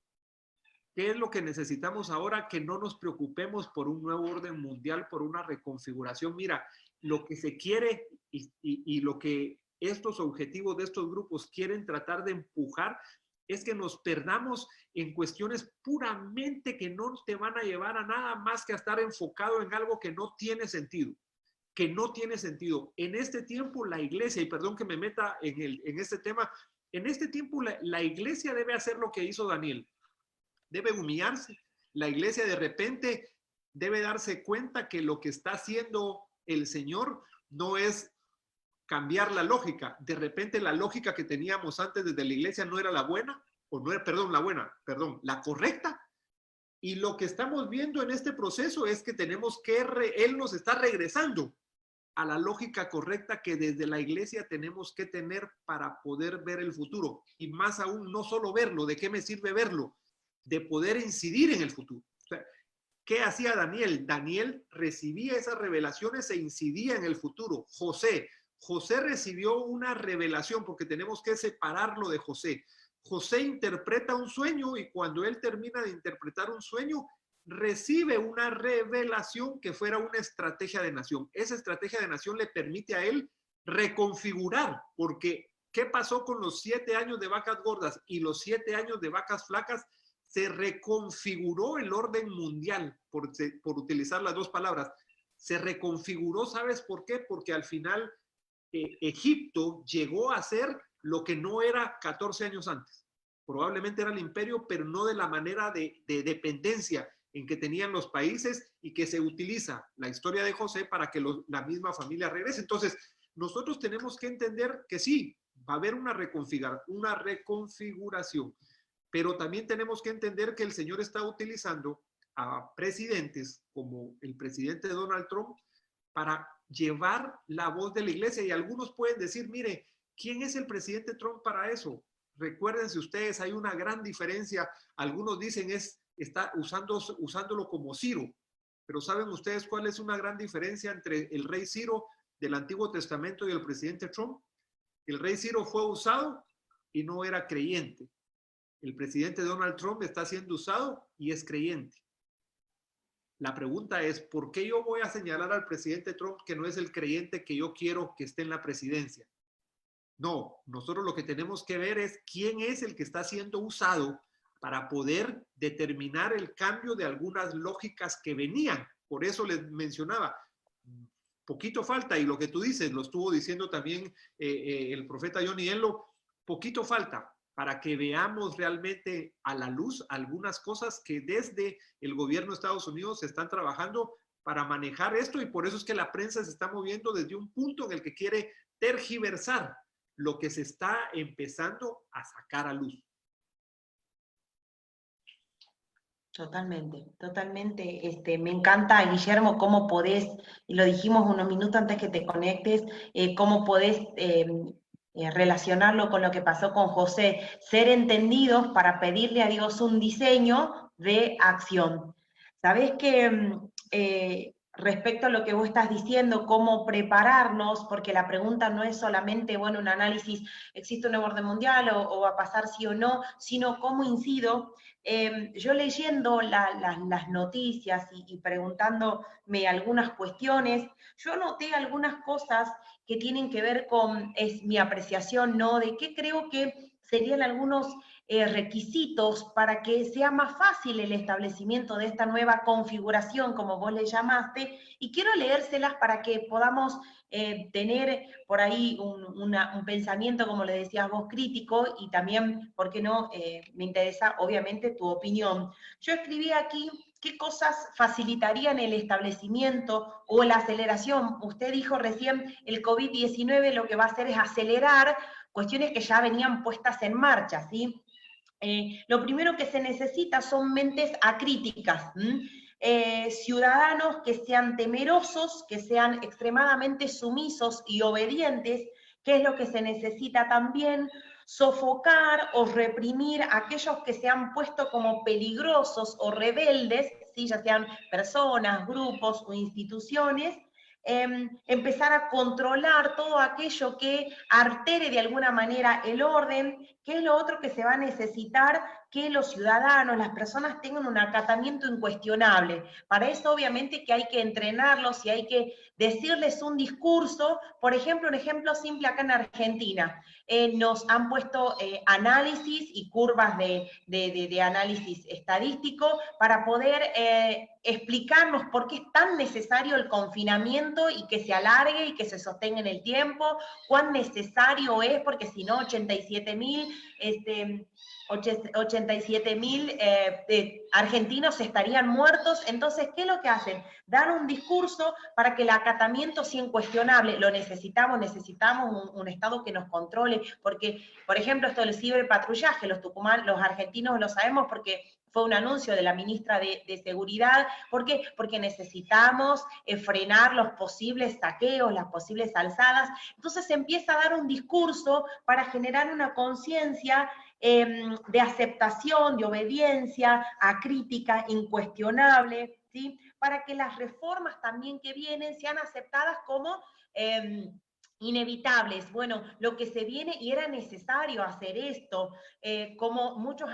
¿Qué es lo que necesitamos ahora? Que no nos preocupemos por un nuevo orden mundial, por una reconfiguración. Mira, lo que se quiere y lo que estos objetivos de estos grupos quieren tratar de empujar es que nos perdamos en cuestiones puramente que no te van a llevar a nada más que a estar enfocado en algo que no tiene sentido. Que no tiene sentido. En este tiempo la iglesia, y perdón que me meta en este tema, en este tiempo la iglesia debe hacer lo que hizo Daniel. Debe humillarse. La iglesia de repente debe darse cuenta que lo que está haciendo el Señor no es cambiar la lógica. De repente la lógica que teníamos antes desde la iglesia no era la buena, o no era, la correcta. Y lo que estamos viendo en este proceso es que tenemos que, Él nos está regresando a la lógica correcta que desde la iglesia tenemos que tener para poder ver el futuro. Y más aún, no solo verlo, ¿de qué me sirve verlo? De poder incidir en el futuro. O sea, ¿qué hacía Daniel? Daniel recibía esas revelaciones e incidía en el futuro. José recibió una revelación, porque tenemos que separarlo de José. José interpreta un sueño y cuando él termina de interpretar un sueño, recibe una revelación que fuera una estrategia de nación. Esa estrategia de nación le permite a él reconfigurar, porque ¿qué pasó con los 7 años de vacas gordas y los 7 años de vacas flacas? Se reconfiguró el orden mundial, por utilizar las dos palabras. Se reconfiguró, ¿sabes por qué? Porque al final Egipto llegó a ser lo que no era 14 años antes. Probablemente era el imperio, pero no de la manera de dependencia en que tenían los países y que se utiliza la historia de José para que la misma familia regrese. Entonces, nosotros tenemos que entender que sí, va a haber una reconfiguración. Pero también tenemos que entender que el Señor está utilizando a presidentes como el presidente Donald Trump para llevar la voz de la iglesia. Y algunos pueden decir, mire, ¿quién es el presidente Trump para eso? recuérdense ustedes, hay una gran diferencia. Algunos dicen está usándolo como Ciro, pero ¿saben ustedes cuál es una gran diferencia entre el rey Ciro del Antiguo Testamento y el presidente Trump? El rey Ciro fue usado y no era creyente. El presidente Donald Trump está siendo usado y es creyente. La pregunta es, ¿por qué yo voy a señalar al presidente Trump que no es el creyente que yo quiero que esté en la presidencia? No, nosotros lo que tenemos que ver es quién es el que está siendo usado para poder determinar el cambio de algunas lógicas que venían. Por eso les mencionaba, poquito falta, y lo que tú dices, lo estuvo diciendo también el profeta Johnny Enlow, poquito falta para que veamos realmente a la luz algunas cosas que desde el gobierno de Estados Unidos se están trabajando para manejar esto, y por eso es que la prensa se está moviendo desde un punto en el que quiere tergiversar lo que se está empezando a sacar a luz. Totalmente, totalmente. Me encanta, Guillermo, cómo podés, y lo dijimos unos minutos antes que te conectes, cómo podés relacionarlo con lo que pasó con José, ser entendidos para pedirle a Dios un diseño de acción. Sabés que respecto a lo que vos estás diciendo, cómo prepararnos, porque la pregunta no es solamente, bueno, un análisis, ¿existe un nuevo orden mundial o va a pasar sí o no?, sino cómo incido. Yo leyendo las noticias y preguntándome algunas cuestiones, yo noté algunas cosas que tienen que ver con, es mi apreciación, ¿no?, de qué creo que serían algunos requisitos para que sea más fácil el establecimiento de esta nueva configuración, como vos le llamaste, y quiero leérselas para que podamos tener por ahí un pensamiento, como le decías vos, crítico, y también, ¿por qué no?, me interesa obviamente tu opinión. Yo escribí aquí qué cosas facilitarían el establecimiento o la aceleración. Usted dijo recién, el COVID-19 lo que va a hacer es acelerar cuestiones que ya venían puestas en marcha, ¿sí? Lo primero que se necesita son mentes acríticas, ciudadanos que sean temerosos, que sean extremadamente sumisos y obedientes, que es lo que se necesita también, sofocar o reprimir a aquellos que se han puesto como peligrosos o rebeldes, ¿sí?, ya sean personas, grupos o instituciones, empezar a controlar todo aquello que altere de alguna manera el orden, que es lo otro que se va a necesitar, que los ciudadanos, las personas tengan un acatamiento incuestionable. Para eso obviamente que hay que entrenarlos y hay que decirles un discurso. Por ejemplo, un ejemplo simple acá en Argentina. Nos han puesto análisis y curvas de análisis estadístico para poder explicarnos por qué es tan necesario el confinamiento y que se alargue y que se sostenga en el tiempo, cuán necesario es, porque si no 87.000 argentinos estarían muertos. Entonces, ¿qué es lo que hacen? Dan un discurso para que el acatamiento sea incuestionable. Lo necesitamos un Estado que nos controle, porque, por ejemplo, esto del ciberpatrullaje, los argentinos lo sabemos porque fue un anuncio de la ministra de Seguridad. ¿Por qué? Porque necesitamos frenar los posibles saqueos, las posibles alzadas. Entonces se empieza a dar un discurso para generar una conciencia de aceptación, de obediencia, acrítica, incuestionable, ¿sí?, para que las reformas también que vienen sean aceptadas como inevitables. Bueno, lo que se viene, y era necesario hacer esto, como muchos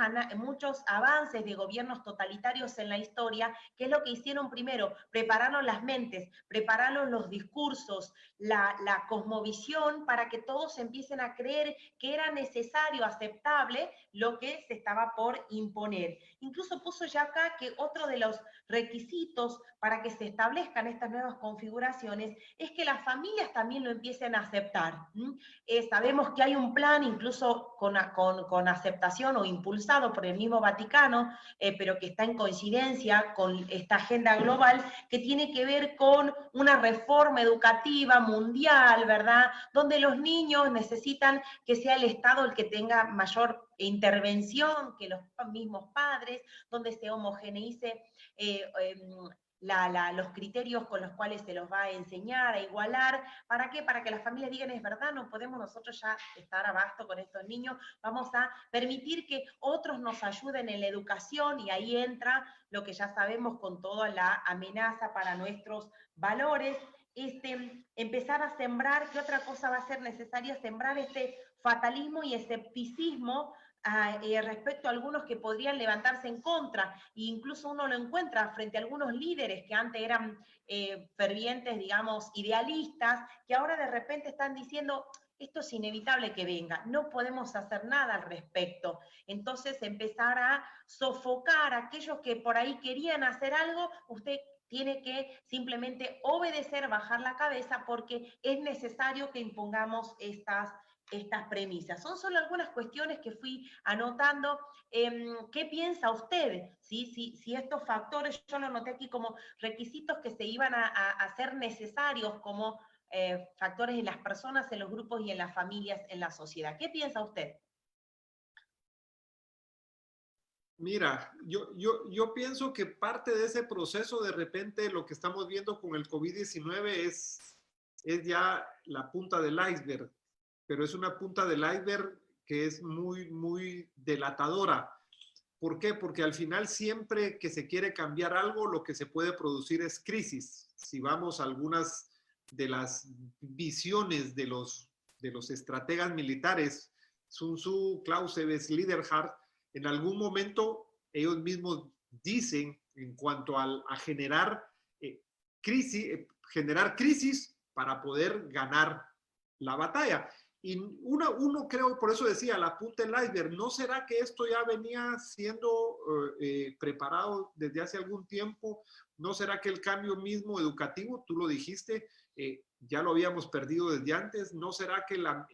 avances de gobiernos totalitarios en la historia, que es lo que hicieron primero: prepararon las mentes, prepararon los discursos, la cosmovisión, para que todos empiecen a creer que era necesario, aceptable, lo que se estaba por imponer. Incluso puso ya acá que otro de los requisitos para que se establezcan estas nuevas configuraciones es que las familias también lo empiecen a aceptar. Sabemos que hay un plan, incluso con aceptación o impulsado por el mismo Vaticano, pero que está en coincidencia con esta agenda global, que tiene que ver con una reforma educativa mundial, ¿verdad?, donde los niños necesitan que sea el Estado el que tenga mayor intervención que los mismos padres, donde se homogeneice los criterios con los cuales se los va a enseñar, a igualar. ¿Para qué? Para que las familias digan, es verdad, no podemos nosotros ya estar abasto con estos niños, vamos a permitir que otros nos ayuden en la educación, y ahí entra lo que ya sabemos con toda la amenaza para nuestros valores. Empezar a sembrar, ¿qué otra cosa va a ser necesaria? Sembrar este fatalismo y escepticismo respecto a algunos que podrían levantarse en contra, e incluso uno lo encuentra frente a algunos líderes que antes eran fervientes, digamos, idealistas, que ahora de repente están diciendo, esto es inevitable que venga, no podemos hacer nada al respecto. Entonces empezar a sofocar a aquellos que por ahí querían hacer algo, usted tiene que simplemente obedecer, bajar la cabeza, porque es necesario que impongamos estas premisas. Son solo algunas cuestiones que fui anotando. ¿Qué piensa usted? Si estos factores, yo lo noté aquí como requisitos que se iban a hacer necesarios como factores en las personas, en los grupos y en las familias, en la sociedad. ¿Qué piensa usted? Mira, yo pienso que parte de ese proceso, de repente, lo que estamos viendo con el COVID-19 es ya la punta del iceberg, pero es una punta del iceberg que es muy, muy delatadora. ¿Por qué? Porque al final, siempre que se quiere cambiar algo, lo que se puede producir es crisis. Si vamos a algunas de las visiones de los estrategas militares, Sun Tzu, Clausewitz, Liederhardt, en algún momento ellos mismos dicen, en cuanto a generar crisis para poder ganar la batalla. Y uno creo, por eso decía, la punta del iceberg, ¿no será que esto ya venía siendo preparado desde hace algún tiempo? ¿No será que el cambio mismo educativo, tú lo dijiste, ya lo habíamos perdido desde antes? ¿No será que la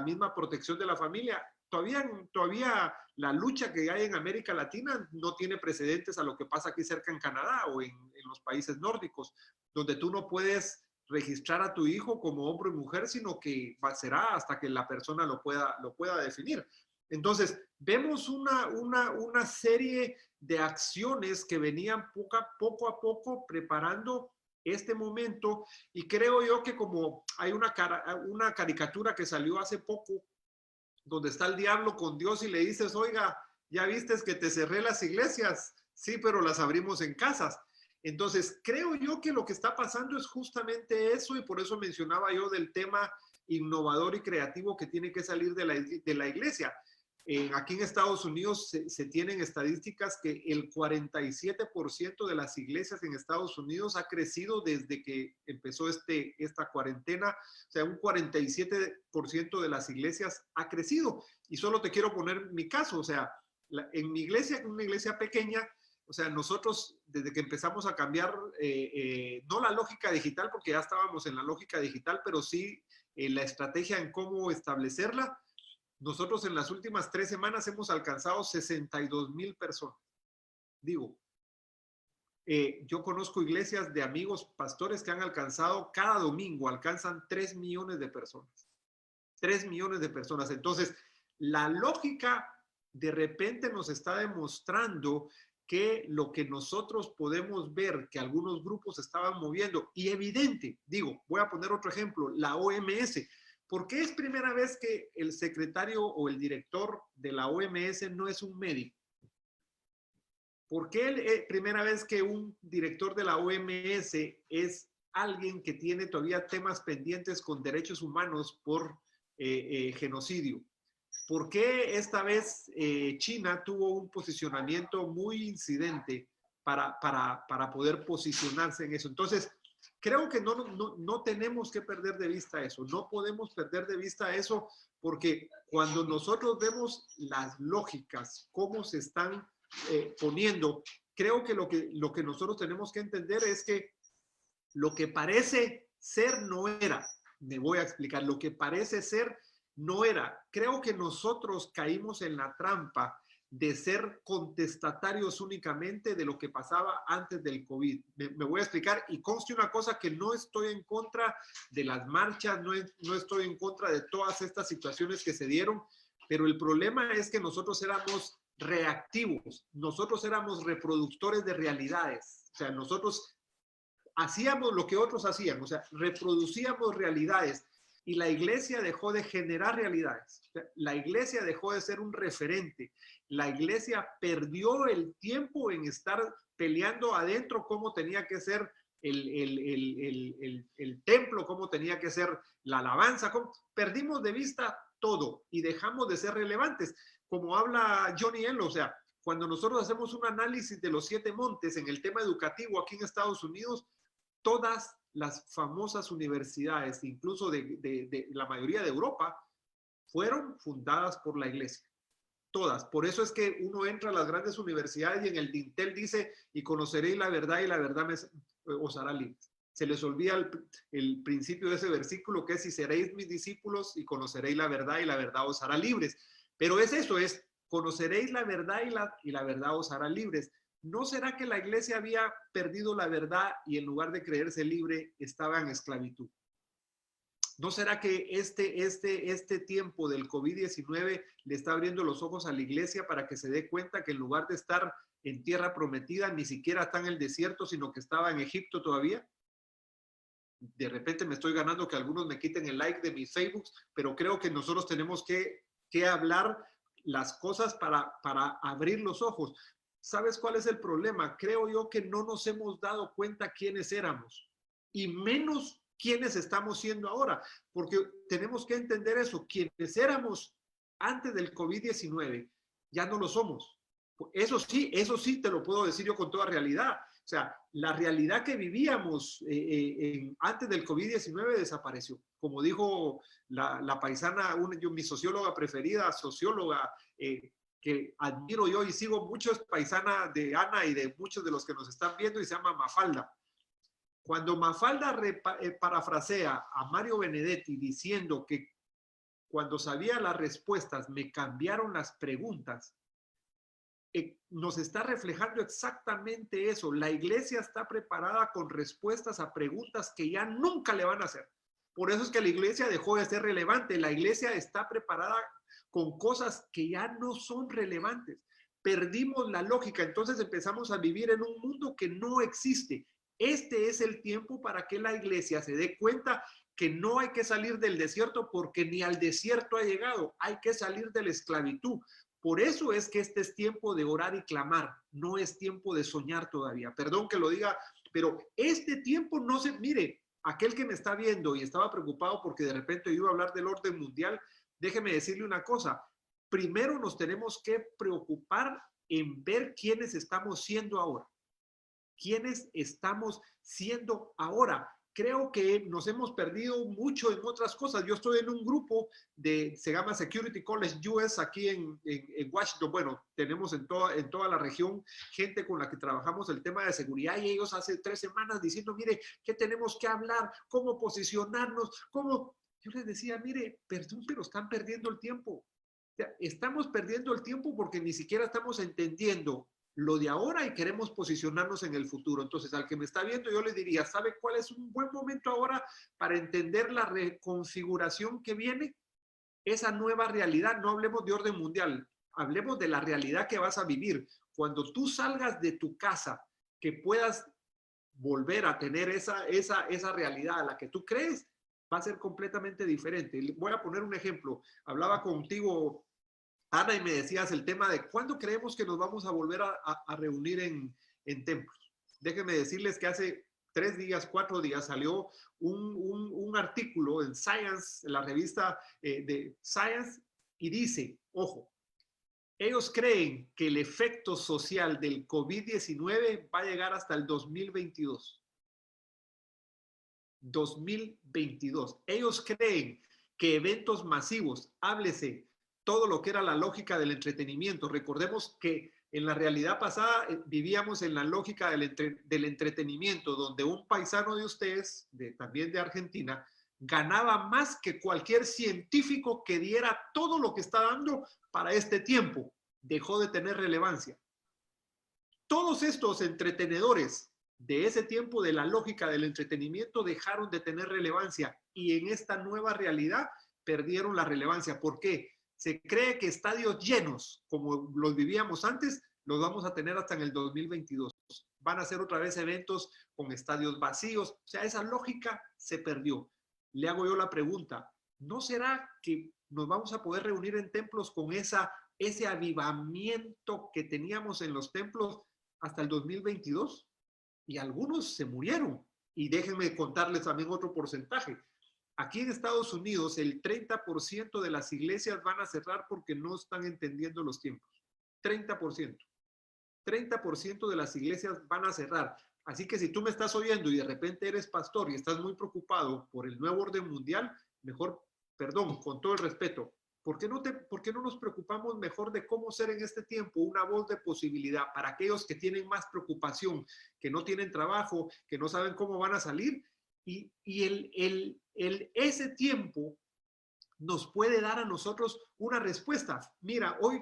misma protección de la familia? Todavía la lucha que hay en América Latina no tiene precedentes a lo que pasa aquí cerca en Canadá o en los países nórdicos, donde tú no puedes registrar a tu hijo como hombre o mujer, sino que será hasta que la persona lo pueda definir. Entonces, vemos una serie de acciones que venían poco a poco preparando este momento, y creo yo que como hay una caricatura que salió hace poco, donde está el diablo con Dios y le dices, oiga, ¿ya vistes que te cerré las iglesias? Sí, pero las abrimos en casas. Entonces, creo yo que lo que está pasando es justamente eso, y por eso mencionaba yo del tema innovador y creativo que tiene que salir de la iglesia. Aquí en Estados Unidos se tienen estadísticas que el 47% de las iglesias en Estados Unidos ha crecido desde que empezó esta cuarentena. O sea, un 47% de las iglesias ha crecido. Y solo te quiero poner mi caso. O sea, en mi iglesia, una iglesia pequeña, o sea, nosotros desde que empezamos a cambiar, no la lógica digital, porque ya estábamos en la lógica digital, pero sí la estrategia en cómo establecerla. Nosotros en las últimas 3 semanas hemos alcanzado 62,000 personas. Digo, yo conozco iglesias de amigos pastores que han alcanzado, cada domingo alcanzan 3 millones de personas. 3 millones de personas. Entonces, la lógica de repente nos está demostrando que lo que nosotros podemos ver que algunos grupos estaban moviendo, y evidente, digo, voy a poner otro ejemplo, la OMS. ¿Por qué es primera vez que el secretario o el director de la OMS no es un médico? ¿Por qué es primera vez que un director de la OMS es alguien que tiene todavía temas pendientes con derechos humanos por genocidio? ¿Por qué esta vez China tuvo un posicionamiento muy incidente para poder posicionarse en eso? Entonces, creo que no tenemos que perder de vista eso, no podemos perder de vista eso, porque cuando nosotros vemos las lógicas, cómo se están poniendo, creo que lo que nosotros tenemos que entender es que lo que parece ser no era. Me voy a explicar, lo que parece ser no era. Creo que nosotros caímos en la trampa de ser contestatarios únicamente de lo que pasaba antes del COVID. Me voy a explicar, y conste una cosa, que no estoy en contra de las marchas, no estoy en contra de todas estas situaciones que se dieron, pero el problema es que nosotros éramos reactivos. Nosotros éramos reproductores de realidades. O sea, nosotros hacíamos lo que otros hacían, o sea, reproducíamos realidades. Y la iglesia dejó de generar realidades. O sea, la iglesia dejó de ser un referente. La iglesia perdió el tiempo en estar peleando adentro cómo tenía que ser el templo, cómo tenía que ser la alabanza. Perdimos de vista todo y dejamos de ser relevantes. Como habla Johnny Elo, o sea, cuando nosotros hacemos un análisis de los 7 montes en el tema educativo aquí en Estados Unidos, todas las famosas universidades, incluso de la mayoría de Europa, fueron fundadas por la iglesia. Todas. Por eso es que uno entra a las grandes universidades y en el dintel dice, y conoceréis la verdad y la verdad os hará libres. Se les olvida el principio de ese versículo que es, si seréis mis discípulos y conoceréis la verdad y la verdad os hará libres. Pero es eso, es conoceréis la verdad y la verdad os hará libres. ¿No será que la iglesia había perdido la verdad y en lugar de creerse libre estaba en esclavitud? ¿No será que este tiempo del COVID-19 le está abriendo los ojos a la iglesia para que se dé cuenta que en lugar de estar en tierra prometida, ni siquiera está en el desierto, sino que estaba en Egipto todavía? De repente me estoy ganando que algunos me quiten el like de mis Facebooks, pero creo que nosotros tenemos que hablar las cosas para abrir los ojos. ¿Sabes cuál es el problema? Creo yo que no nos hemos dado cuenta quiénes éramos y menos quiénes estamos siendo ahora, porque tenemos que entender eso. Quienes éramos antes del COVID-19 ya no lo somos. Eso sí te lo puedo decir yo con toda realidad. O sea, la realidad que vivíamos antes del COVID-19 desapareció. Como dijo la paisana, mi socióloga preferida, socióloga, que admiro yo y sigo mucho, es paisana de Ana y de muchos de los que nos están viendo, y se llama Mafalda. Cuando Mafalda parafrasea a Mario Benedetti diciendo que cuando sabía las respuestas me cambiaron las preguntas, nos está reflejando exactamente eso. La iglesia está preparada con respuestas a preguntas que ya nunca le van a hacer. Por eso es que la iglesia dejó de ser relevante. La iglesia está preparada con cosas que ya no son relevantes. Perdimos la lógica, entonces empezamos a vivir en un mundo que no existe. Este es el tiempo para que la iglesia se dé cuenta que no hay que salir del desierto porque ni al desierto ha llegado. Hay que salir de la esclavitud. Por eso es que este es tiempo de orar y clamar, no es tiempo de soñar todavía. Perdón que lo diga, pero este tiempo no se... Mire, aquel que me está viendo y estaba preocupado porque de repente iba a hablar del orden mundial, déjeme decirle una cosa. Primero nos tenemos que preocupar en ver quiénes estamos siendo ahora. ¿Quiénes estamos siendo ahora? Creo que nos hemos perdido mucho en otras cosas. Yo estoy en un grupo se llama Security College US aquí en Washington. Bueno, tenemos en toda la región gente con la que trabajamos el tema de seguridad y ellos hace 3 semanas diciendo, mire, ¿qué tenemos que hablar? ¿Cómo posicionarnos? ¿Cómo? Yo les decía, mire, perdón, pero están perdiendo el tiempo. O sea, estamos perdiendo el tiempo porque ni siquiera estamos entendiendo lo de ahora y queremos posicionarnos en el futuro. Entonces, al que me está viendo, yo le diría, ¿sabe cuál es un buen momento ahora para entender la reconfiguración que viene? Esa nueva realidad, no hablemos de orden mundial, hablemos de la realidad que vas a vivir. Cuando tú salgas de tu casa, que puedas volver a tener esa realidad a la que tú crees, va a ser completamente diferente. Voy a poner un ejemplo. Hablaba contigo, Ana, y me decías el tema de cuándo creemos que nos vamos a volver a reunir en templos. Déjenme decirles que hace 3 días, 4 días salió un artículo en Science, en la revista de Science, y dice, ojo, ellos creen que el efecto social del COVID-19 va a llegar hasta el 2022. 2022. Ellos creen que eventos masivos, háblese, todo lo que era la lógica del entretenimiento. Recordemos que en la realidad pasada vivíamos en la lógica del entretenimiento, donde un paisano de ustedes, también de Argentina, ganaba más que cualquier científico que diera todo lo que está dando para este tiempo. Dejó de tener relevancia. Todos estos entretenedores de ese tiempo, de la lógica del entretenimiento, dejaron de tener relevancia y en esta nueva realidad perdieron la relevancia. ¿Por qué? se cree que estadios llenos, como los vivíamos antes, los vamos a tener hasta en el 2022. Van a ser otra vez eventos con estadios vacíos. O sea, esa lógica se perdió. Le hago yo la pregunta, ¿no será que nos vamos a poder reunir en templos con ese avivamiento que teníamos en los templos hasta el 2022? Y algunos se murieron. Y déjenme contarles también otro porcentaje. Aquí en Estados Unidos, el 30% de las iglesias van a cerrar porque no están entendiendo los tiempos. 30%. 30% de las iglesias van a cerrar. Así que si tú me estás oyendo y de repente eres pastor y estás muy preocupado por el nuevo orden mundial, mejor, perdón, con todo el respeto, ¿por qué no nos preocupamos mejor de cómo ser en este tiempo una voz de posibilidad para aquellos que tienen más preocupación, que no tienen trabajo, que no saben cómo van a salir? Y ese tiempo nos puede dar a nosotros una respuesta. Mira, hoy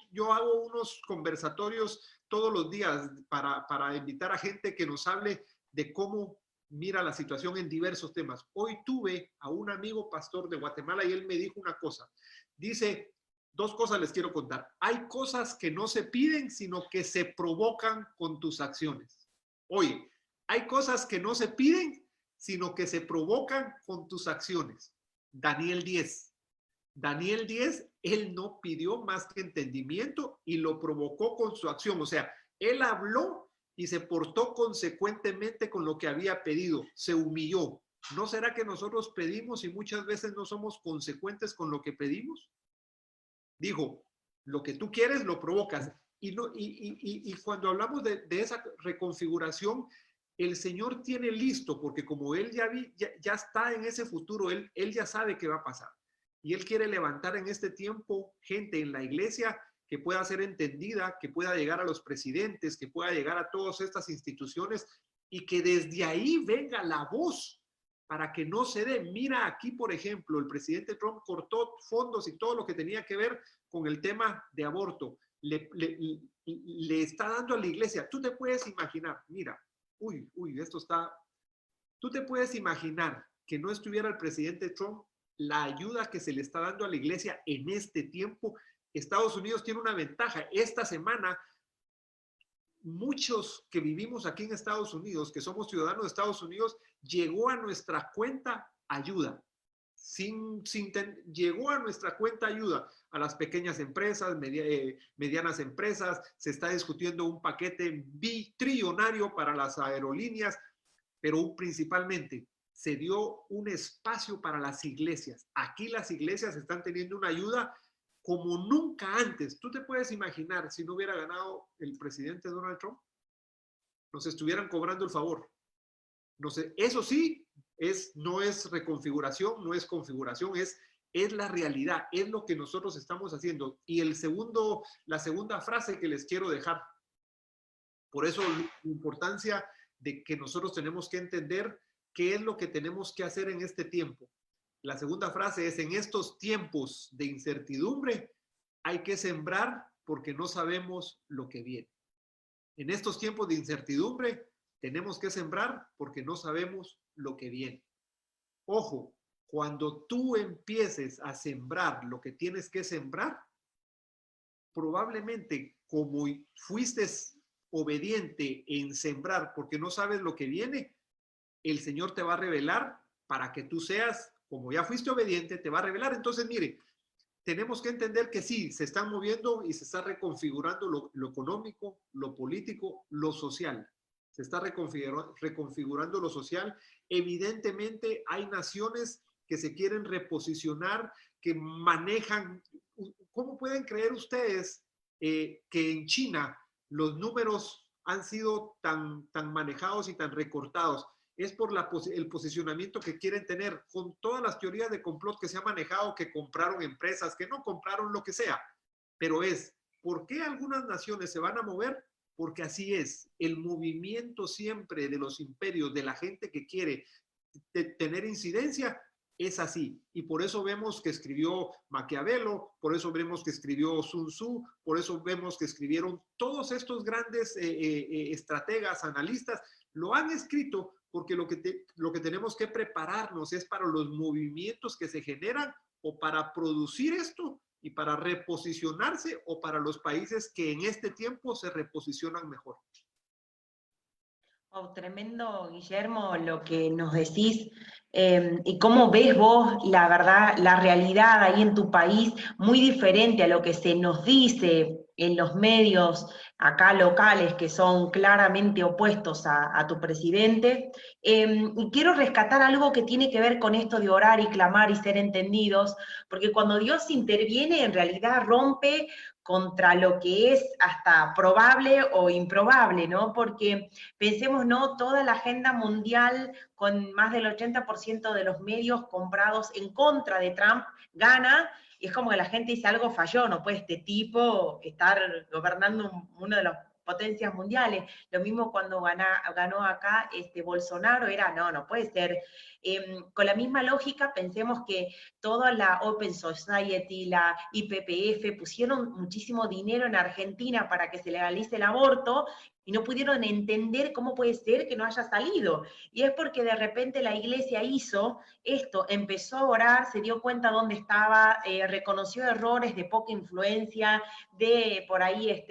yo hago unos conversatorios todos los días para invitar a gente que nos hable de cómo mira la situación en diversos temas. Hoy tuve a un amigo pastor de Guatemala y él me dijo una cosa. Dice, dos cosas les quiero contar. Hay cosas que no se piden, sino que se provocan con tus acciones. Oye, hay cosas que no se piden, sino que se provocan con tus acciones. Daniel 10. Daniel 10, él no pidió más que entendimiento y lo provocó con su acción. O sea, él habló y se portó consecuentemente con lo que había pedido. Se humilló. ¿No será que nosotros pedimos y muchas veces no somos consecuentes con lo que pedimos? Dijo, lo que tú quieres lo provocas. Y cuando hablamos de esa reconfiguración, el Señor tiene listo, porque como Él ya está en ese futuro, Él ya sabe qué va a pasar. Y Él quiere levantar en este tiempo gente en la iglesia que pueda ser entendida, que pueda llegar a los presidentes, que pueda llegar a todas estas instituciones y que desde ahí venga la voz para que no se dé. Mira aquí, por ejemplo, el presidente Trump cortó fondos y todo lo que tenía que ver con el tema de aborto. Le está dando a la iglesia. Tú te puedes imaginar, mira, esto está... Tú te puedes imaginar que no estuviera el presidente Trump, la ayuda que se le está dando a la iglesia en este tiempo. Estados Unidos tiene una ventaja. Esta semana, muchos que vivimos aquí en Estados Unidos, que somos ciudadanos de Estados Unidos, llegó a nuestra cuenta ayuda. Llegó a nuestra cuenta ayuda a las pequeñas empresas, medianas empresas. Se está discutiendo un paquete bitrillonario para las aerolíneas, pero principalmente se dio un espacio para las iglesias. Aquí las iglesias están teniendo una ayuda como nunca antes. ¿Tú te puedes imaginar si no hubiera ganado el presidente Donald Trump? Nos estuvieran cobrando el favor. No sé, eso sí, no es reconfiguración, no es configuración, es la realidad, es lo que nosotros estamos haciendo. Y la segunda frase que les quiero dejar, por eso la importancia de que nosotros tenemos que entender qué es lo que tenemos que hacer en este tiempo. La segunda frase es, en estos tiempos de incertidumbre, hay que sembrar porque no sabemos lo que viene. En estos tiempos de incertidumbre, tenemos que sembrar porque no sabemos lo que viene. Ojo, cuando tú empieces a sembrar lo que tienes que sembrar, probablemente como fuiste obediente en sembrar porque no sabes lo que viene, el Señor te va a revelar para que tú seas, como ya fuiste obediente, te va a revelar. Entonces, mire, tenemos que entender que sí, se están moviendo y se está reconfigurando lo económico, lo político, lo social. Se está reconfigurando lo social. Evidentemente hay naciones que se quieren reposicionar, que manejan. ¿Cómo pueden creer ustedes que en China los números han sido tan manejados y tan recortados? Es por el posicionamiento que quieren tener, con todas las teorías de complot que se ha manejado, que compraron empresas, que no compraron, lo que sea. Pero ¿por qué algunas naciones se van a mover? Porque así es. El movimiento siempre de los imperios, de la gente que quiere tener incidencia, es así. Y por eso vemos que escribió Maquiavelo, por eso vemos que escribió Sun Tzu, por eso vemos que escribieron todos estos grandes estrategas, analistas, lo han escrito porque lo que tenemos que prepararnos es para los movimientos que se generan o para producir esto y para reposicionarse o para los países que en este tiempo se reposicionan mejor? Oh, tremendo, Guillermo, lo que nos decís, y cómo ves vos, la verdad, la realidad ahí en tu país, muy diferente a lo que se nos dice en los medios acá locales, que son claramente opuestos a tu presidente. Y quiero rescatar algo que tiene que ver con esto de orar y clamar y ser entendidos, porque cuando Dios interviene, en realidad rompe contra lo que es hasta probable o improbable, ¿no? Porque pensemos, ¿no? Toda la agenda mundial con más del 80% de los medios comprados en contra de Trump gana, y es como que la gente dice algo falló, no puede este tipo estar gobernando uno de las potencias mundiales. Lo mismo cuando ganó acá Bolsonaro, era, no, no puede ser. Con la misma lógica, pensemos que toda la Open Society, la IPPF, pusieron muchísimo dinero en Argentina para que se legalice el aborto, y no pudieron entender cómo puede ser que no haya salido. Y es porque de repente la iglesia hizo esto, empezó a orar, se dio cuenta dónde estaba, reconoció errores de poca influencia, de por ahí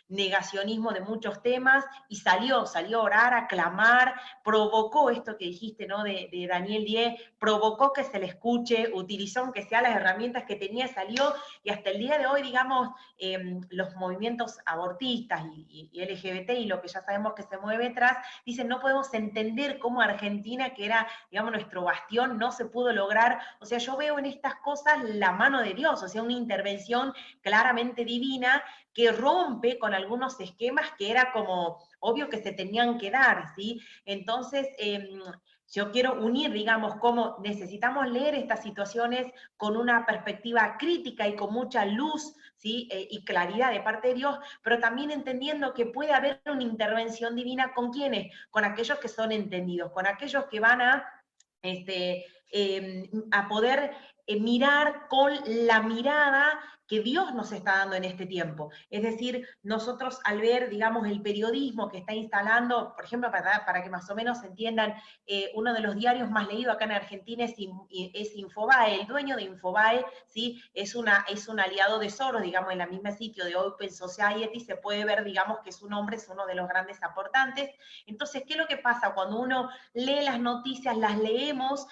negacionismo de muchos temas, y salió a orar, a clamar, provocó esto que dijiste, ¿no? De Daniel 10, provocó que se le escuche, utilizó aunque sea las herramientas que tenía, salió, y hasta el día de hoy, digamos, los movimientos abortistas y LGBT y lo que ya sabemos que se mueve detrás, dicen no podemos entender cómo Argentina, que era, digamos, nuestro bastión, no se pudo lograr. O sea, yo veo en estas cosas la mano de Dios, o sea, una intervención claramente divina que rompe con algunos esquemas que era como obvio que se tenían que dar, ¿sí? Entonces, yo quiero unir, digamos, cómo necesitamos leer estas situaciones con una perspectiva crítica y con mucha luz, ¿sí? Y claridad de parte de Dios, pero también entendiendo que puede haber una intervención divina con quienes, con aquellos que son entendidos, con aquellos que van a poder mirar con la mirada que Dios nos está dando en este tiempo. Es decir, nosotros al ver, digamos, el periodismo que está instalando, por ejemplo, para que más o menos entiendan, uno de los diarios más leídos acá en Argentina es Infobae. El dueño de Infobae, ¿sí? Es un aliado de Soros, digamos, en la misma sitio de Open Society, se puede ver, digamos, que su nombre es uno de los grandes aportantes. Entonces, ¿qué es lo que pasa? Cuando uno lee las noticias, las leemos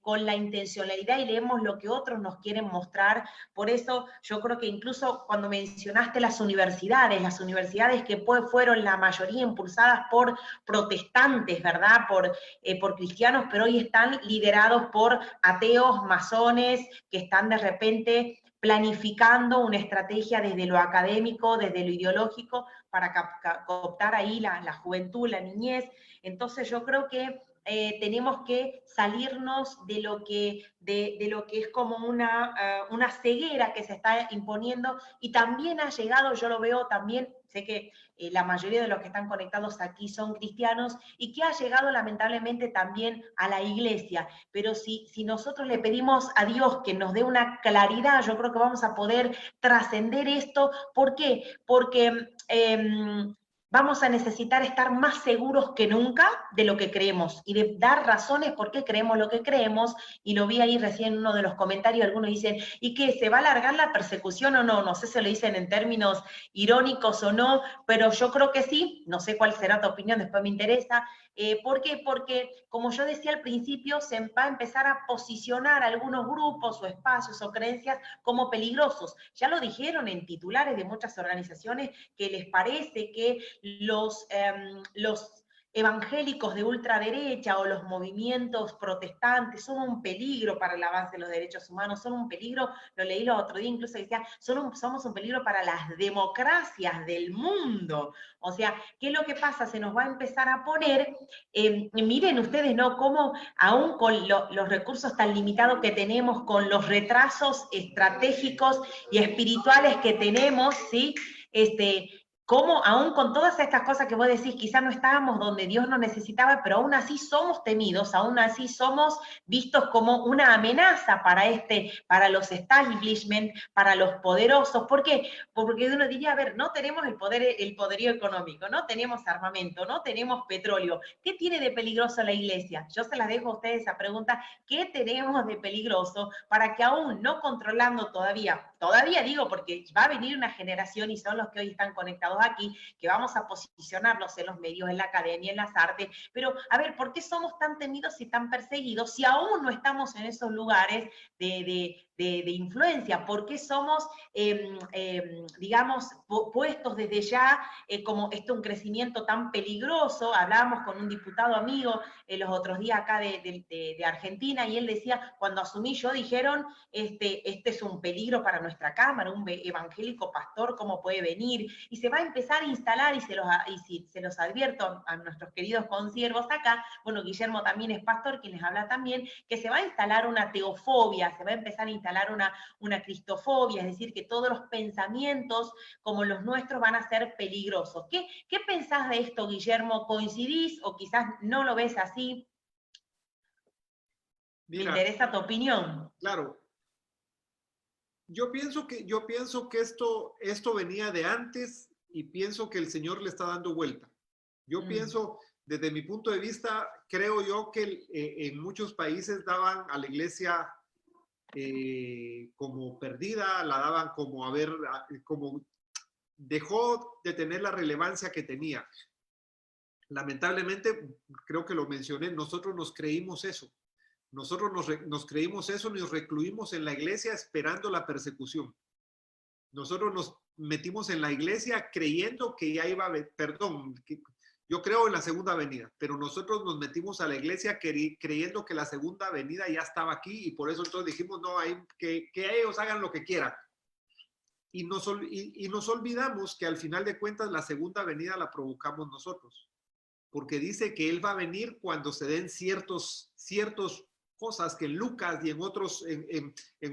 con la intencionalidad y leemos lo que otros nos quieren mostrar. Por eso yo creo que incluso cuando mencionaste las universidades que fueron la mayoría impulsadas por protestantes, ¿verdad? Por cristianos, pero hoy están liderados por ateos, masones, que están de repente planificando una estrategia desde lo académico, desde lo ideológico, para cooptar ahí la juventud, la niñez. Entonces yo creo que tenemos que salirnos de lo que es como una ceguera que se está imponiendo, y también ha llegado, yo lo veo también, sé que la mayoría de los que están conectados aquí son cristianos, y que ha llegado lamentablemente también a la iglesia, pero si nosotros le pedimos a Dios que nos dé una claridad, yo creo que vamos a poder trascender esto. ¿Por qué? Porque vamos a necesitar estar más seguros que nunca de lo que creemos y de dar razones por qué creemos lo que creemos. Y lo vi ahí recién en uno de los comentarios, algunos dicen, ¿y qué? ¿Se va a alargar la persecución o no? No sé si lo dicen en términos irónicos o no, pero yo creo que sí. No sé cuál será tu opinión, después me interesa. ¿Por qué? Porque, como yo decía al principio, se va a empezar a posicionar algunos grupos o espacios o creencias como peligrosos. Ya lo dijeron en titulares de muchas organizaciones, que les parece que los evangélicos de ultraderecha o los movimientos protestantes son un peligro para el avance de los derechos humanos, son un peligro, lo leí el otro día, incluso decía, somos un peligro para las democracias del mundo. O sea, ¿qué es lo que pasa? Se nos va a empezar a poner, miren ustedes, ¿no? Cómo aún con los recursos tan limitados que tenemos, con los retrasos estratégicos y espirituales que tenemos, ¿sí? Cómo aún con todas estas cosas que vos decís, quizás no estábamos donde Dios nos necesitaba, pero aún así somos temidos, aún así somos vistos como una amenaza para los establishment, para los poderosos. ¿Por qué? Porque uno diría, a ver, no tenemos el poderío económico, no tenemos armamento, no tenemos petróleo. ¿Qué tiene de peligroso la iglesia? Yo se las dejo a ustedes esa pregunta. ¿Qué tenemos de peligroso para que aún no controlando todavía todavía digo, porque va a venir una generación, y son los que hoy están conectados aquí, que vamos a posicionarlos en los medios, en la academia, en las artes, pero a ver, ¿por qué somos tan temidos y tan perseguidos si aún no estamos en esos lugares de influencia? ¿Por qué somos, digamos, puestos desde ya como un crecimiento tan peligroso? Hablábamos con un diputado amigo los otros días acá de Argentina, y él decía, cuando asumí yo, dijeron, este es un peligro para nuestra Cámara, un evangélico pastor, ¿cómo puede venir? Y se va a empezar a instalar, y se los advierto a nuestros queridos consiervos acá, bueno, Guillermo también es pastor, quien les habla también, que se va a instalar una teofobia, se va a empezar a instalar una cristofobia, es decir, que todos los pensamientos como los nuestros van a ser peligrosos. ¿Qué pensás de esto, Guillermo? ¿Coincidís o quizás no lo ves así? Me Mira, interesa tu opinión. claro, yo pienso que esto venía de antes y pienso que el Señor le está dando vuelta. Yo pienso, desde mi punto de vista, creo yo que en muchos países daban a la iglesia como perdida, la daban como como dejó de tener la relevancia que tenía. Lamentablemente, creo que lo mencioné, nosotros nos creímos eso. Nosotros nos creímos eso, nos recluimos en la iglesia esperando la persecución. Nosotros nos metimos en la iglesia creyendo que ya iba a haber, perdón, yo creo en la segunda venida, pero nosotros nos metimos a la iglesia creyendo que la segunda venida ya estaba aquí, y por eso entonces dijimos, no, que ellos hagan lo que quieran. Y nos olvidamos que al final de cuentas la segunda venida la provocamos nosotros, porque dice que Él va a venir cuando se den ciertos cosas que en Lucas y en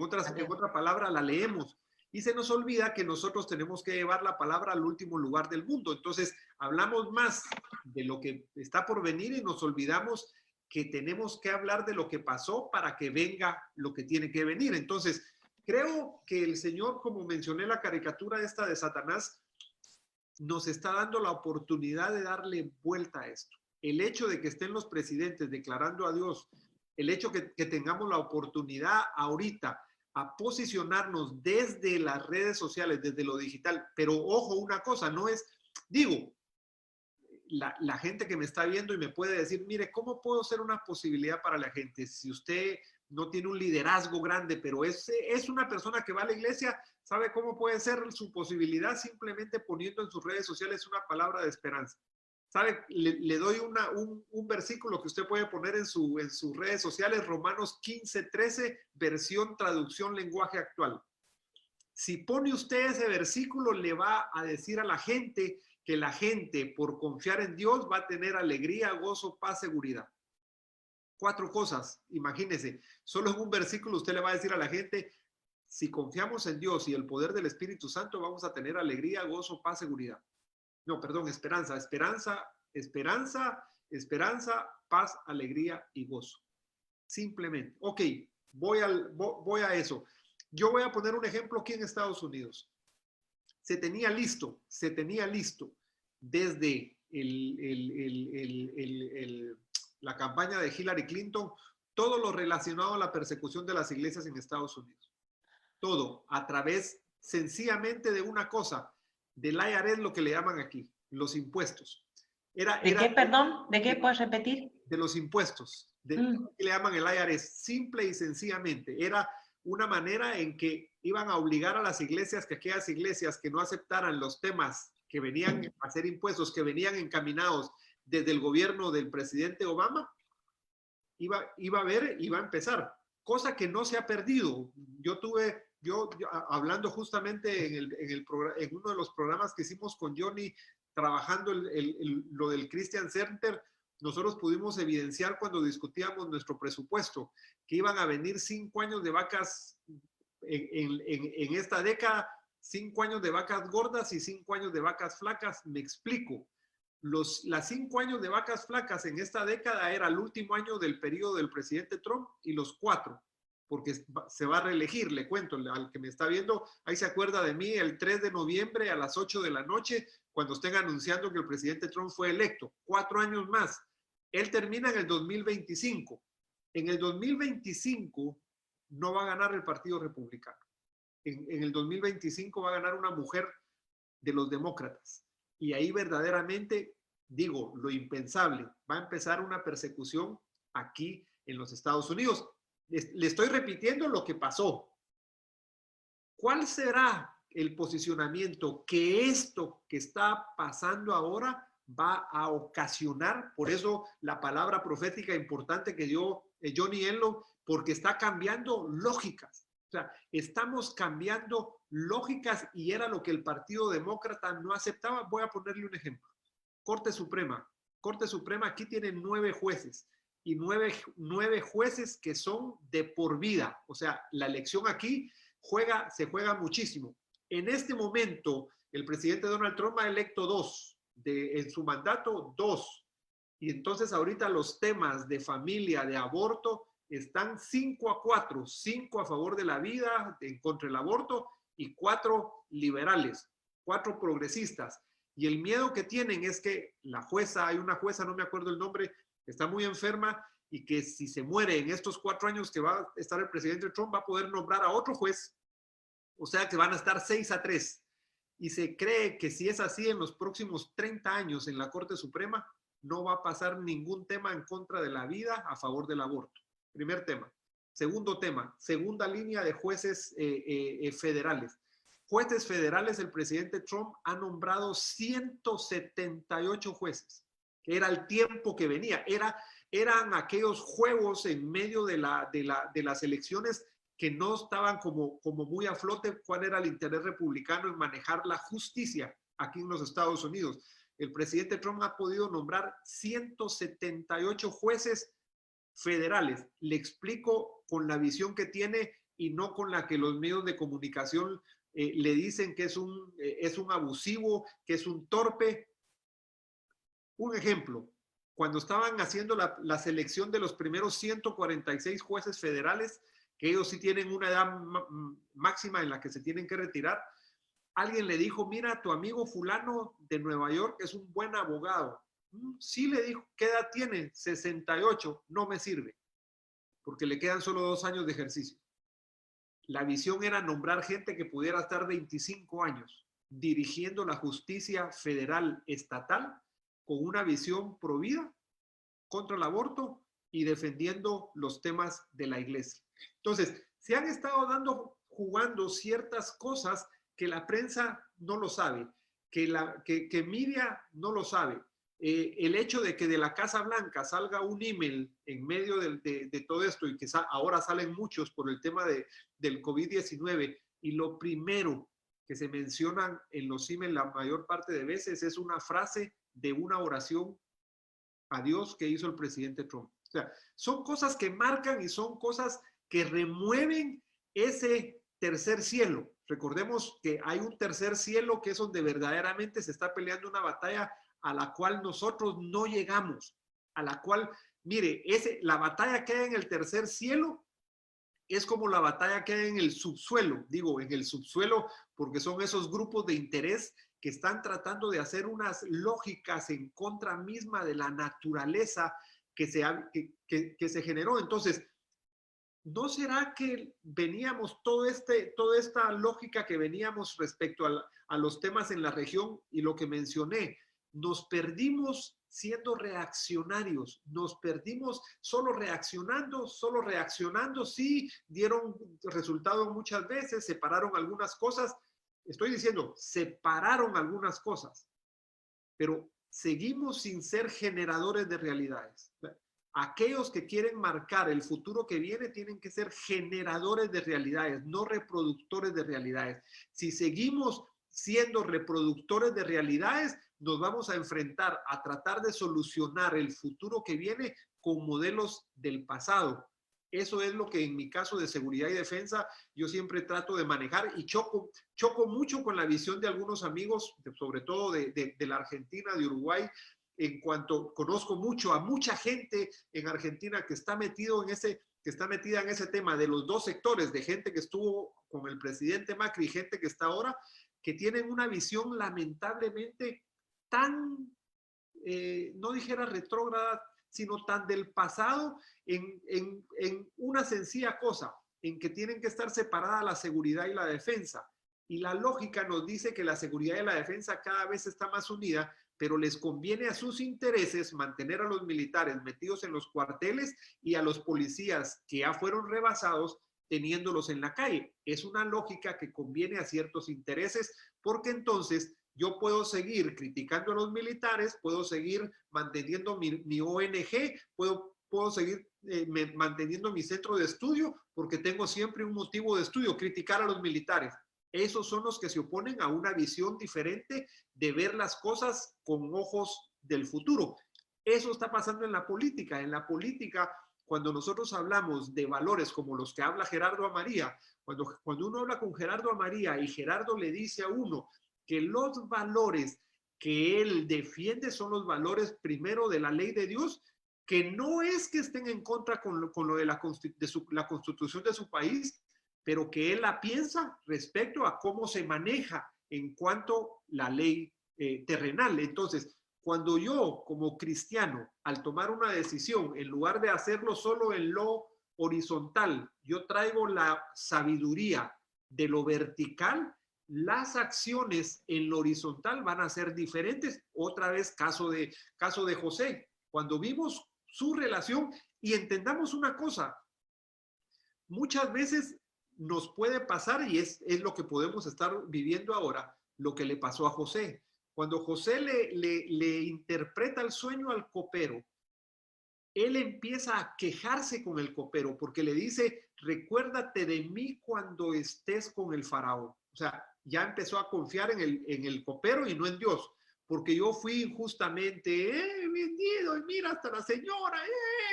otra palabra la leemos. Y se nos olvida que nosotros tenemos que llevar la palabra al último lugar del mundo. Entonces, hablamos más de lo que está por venir y nos olvidamos que tenemos que hablar de lo que pasó para que venga lo que tiene que venir. Entonces, creo que el Señor, como mencioné la caricatura esta de Satanás, nos está dando la oportunidad de darle vuelta a esto. El hecho de que estén los presidentes declarando a Dios, el hecho que tengamos la oportunidad ahorita a posicionarnos desde las redes sociales, desde lo digital, pero ojo, una cosa, no es, digo, la gente que me está viendo y me puede decir, mire, ¿cómo puedo ser una posibilidad para la gente? Si usted no tiene un liderazgo grande, pero es una persona que va a la iglesia, ¿sabe cómo puede ser su posibilidad? Simplemente poniendo en sus redes sociales una palabra de esperanza. ¿Sabe? Le doy un versículo que usted puede poner en sus redes sociales, Romanos 15:13, versión traducción lenguaje actual. Si pone usted ese versículo, le va a decir a la gente que la gente, por confiar en Dios, va a tener alegría, gozo, paz, seguridad. 4 cosas, imagínese, solo en un versículo usted le va a decir a la gente, si confiamos en Dios y el poder del Espíritu Santo, vamos a tener alegría, gozo, paz, seguridad. No, perdón, esperanza, paz, alegría y gozo. Simplemente. Ok, voy a eso. Yo voy a poner un ejemplo aquí en Estados Unidos. Se tenía listo desde la campaña de Hillary Clinton, todo lo relacionado a la persecución de las iglesias en Estados Unidos. Todo a través sencillamente de una cosa, del IRS, lo que le llaman aquí, los impuestos. ¿De qué, perdón? ¿De qué puedes repetir? De los impuestos, que le llaman el IRS, simple y sencillamente. Era una manera en que iban a obligar a las iglesias, que aquellas iglesias que no aceptaran los temas que venían a ser impuestos, que venían encaminados desde el gobierno del presidente Obama, iba a empezar, cosa que no se ha perdido. Yo hablando justamente en uno de los programas que hicimos con Johnny, trabajando lo del Christian Center, nosotros pudimos evidenciar cuando discutíamos nuestro presupuesto, que iban a venir 5 años de vacas en esta década, 5 años de vacas gordas y 5 años de vacas flacas. Me explico. Las 5 años de vacas flacas en esta década era el último año del periodo del presidente Trump, y los 4, porque se va a reelegir, le cuento, al que me está viendo, ahí se acuerda de mí el 3 de noviembre a las 8 de la noche, cuando estén anunciando que el presidente Trump fue electo. 4 años más. Él termina en el 2025. En el 2025 no va a ganar el Partido Republicano. en el 2025 va a ganar una mujer de los demócratas. Y ahí verdaderamente, digo, lo impensable, va a empezar una persecución aquí en los Estados Unidos. Le estoy repitiendo lo que pasó. ¿Cuál será el posicionamiento que esto que está pasando ahora va a ocasionar? Por eso la palabra profética importante que dio Johnny Enlow, porque está cambiando lógicas. O sea, estamos cambiando lógicas y era lo que el Partido Demócrata no aceptaba. Voy a ponerle un ejemplo. Corte Suprema. Corte Suprema aquí tiene 9 jueces y 9 jueces que son de por vida. O sea, la elección aquí se juega muchísimo. En este momento, el presidente Donald Trump ha electo 2, en su mandato 2. Y entonces ahorita los temas de familia, de aborto, están 5-4, 5 a favor de la vida, en contra del aborto, y 4 liberales, 4 progresistas. Y el miedo que tienen es que la jueza, hay una jueza, no me acuerdo el nombre, está muy enferma y que si se muere en estos 4 años que va a estar el presidente Trump, va a poder nombrar a otro juez. O sea que van a estar 6-3. Y se cree que si es así en los próximos 30 años en la Corte Suprema, no va a pasar ningún tema en contra de la vida a favor del aborto. Primer tema. Segundo tema, segunda línea de jueces federales. Jueces federales, el presidente Trump ha nombrado 178 jueces, que era el tiempo que venía. Eran aquellos juegos en medio de las elecciones que no estaban como muy a flote. ¿Cuál era el interés republicano en manejar la justicia aquí en los Estados Unidos? El presidente Trump ha podido nombrar 178 jueces federales. Le explico con la visión que tiene y no con la que los medios de comunicación le dicen que es un abusivo, que es un torpe. Un ejemplo, cuando estaban haciendo la selección de los primeros 146 jueces federales, que ellos sí tienen una edad máxima en la que se tienen que retirar, alguien le dijo, mira, tu amigo fulano de Nueva York es un buen abogado. Sí, le dijo, ¿qué edad tiene? 68, no me sirve, porque le quedan solo 2 años de ejercicio. La visión era nombrar gente que pudiera estar 25 años dirigiendo la justicia federal estatal con una visión pro vida, contra el aborto y defendiendo los temas de la iglesia. Entonces, se han estado jugando ciertas cosas que la prensa no lo sabe, que media no lo sabe. El hecho de que de la Casa Blanca salga un email en medio de todo esto y que ahora salen muchos por el tema del COVID-19 y lo primero que se mencionan en los emails la mayor parte de veces es una frase de una oración a Dios que hizo el presidente Trump. O sea, son cosas que marcan y son cosas que remueven ese tercer cielo. Recordemos que hay un tercer cielo que es donde verdaderamente se está peleando una batalla a la cual nosotros no llegamos, a la cual, mire, la batalla que hay en el tercer cielo es como la batalla que hay en el subsuelo, digo, en el subsuelo porque son esos grupos de interés que están tratando de hacer unas lógicas en contra misma de la naturaleza que se generó. Entonces, ¿no será que veníamos toda esta lógica que veníamos respecto a los temas en la región y lo que mencioné? Nos perdimos siendo reaccionarios, nos perdimos solo reaccionando, sí, dieron resultado muchas veces, separaron algunas cosas, estoy diciendo, separaron algunas cosas, pero seguimos sin ser generadores de realidades. Aquellos que quieren marcar el futuro que viene tienen que ser generadores de realidades, no reproductores de realidades. Si seguimos siendo reproductores de realidades, nos vamos a enfrentar a tratar de solucionar el futuro que viene con modelos del pasado. Eso es lo que en mi caso de seguridad y defensa yo siempre trato de manejar y choco mucho con la visión de algunos amigos, sobre todo de la Argentina, de Uruguay, en cuanto conozco mucho a mucha gente en Argentina que está metida en ese tema de los dos sectores, de gente que estuvo con el presidente Macri y gente que está ahora, que tienen una visión lamentablemente tan, no dijera retrógrada, sino tan del pasado en una sencilla cosa. en que tienen que estar separadas la seguridad y la defensa. Y la lógica nos dice que la seguridad y la defensa cada vez está más unida, pero les conviene a sus intereses mantener a los militares metidos en los cuarteles y a los policías que ya fueron rebasados teniéndolos en la calle. Es una lógica que conviene a ciertos intereses, porque entonces yo puedo seguir criticando a los militares, puedo seguir manteniendo mi ONG, puedo seguir manteniendo mi centro de estudio, porque tengo siempre un motivo de estudio, criticar a los militares. Esos son los que se oponen a una visión diferente de ver las cosas con ojos del futuro. Eso está pasando en la política. En la política, cuando nosotros hablamos de valores como los que habla Gerardo Amaría, cuando uno habla con Gerardo Amaría y Gerardo le dice a uno que los valores que él defiende son los valores primero de la ley de Dios, que no es que estén en contra con lo de la constitución de su país, pero que él la piensa respecto a cómo se maneja en cuanto la ley terrenal. Entonces, cuando yo como cristiano, al tomar una decisión, en lugar de hacerlo solo en lo horizontal, yo traigo la sabiduría de lo vertical, las acciones en lo horizontal van a ser diferentes. Otra vez, caso de José. Cuando vimos su relación, y entendamos una cosa, muchas veces nos puede pasar, y es lo que podemos estar viviendo ahora, lo que le pasó a José. Cuando José le interpreta el sueño al copero, él empieza a quejarse con el copero porque le dice, recuérdate de mí cuando estés con el faraón. O sea, ya empezó a confiar en el copero y no en Dios, porque yo fui injustamente vendido, y mira, hasta la señora,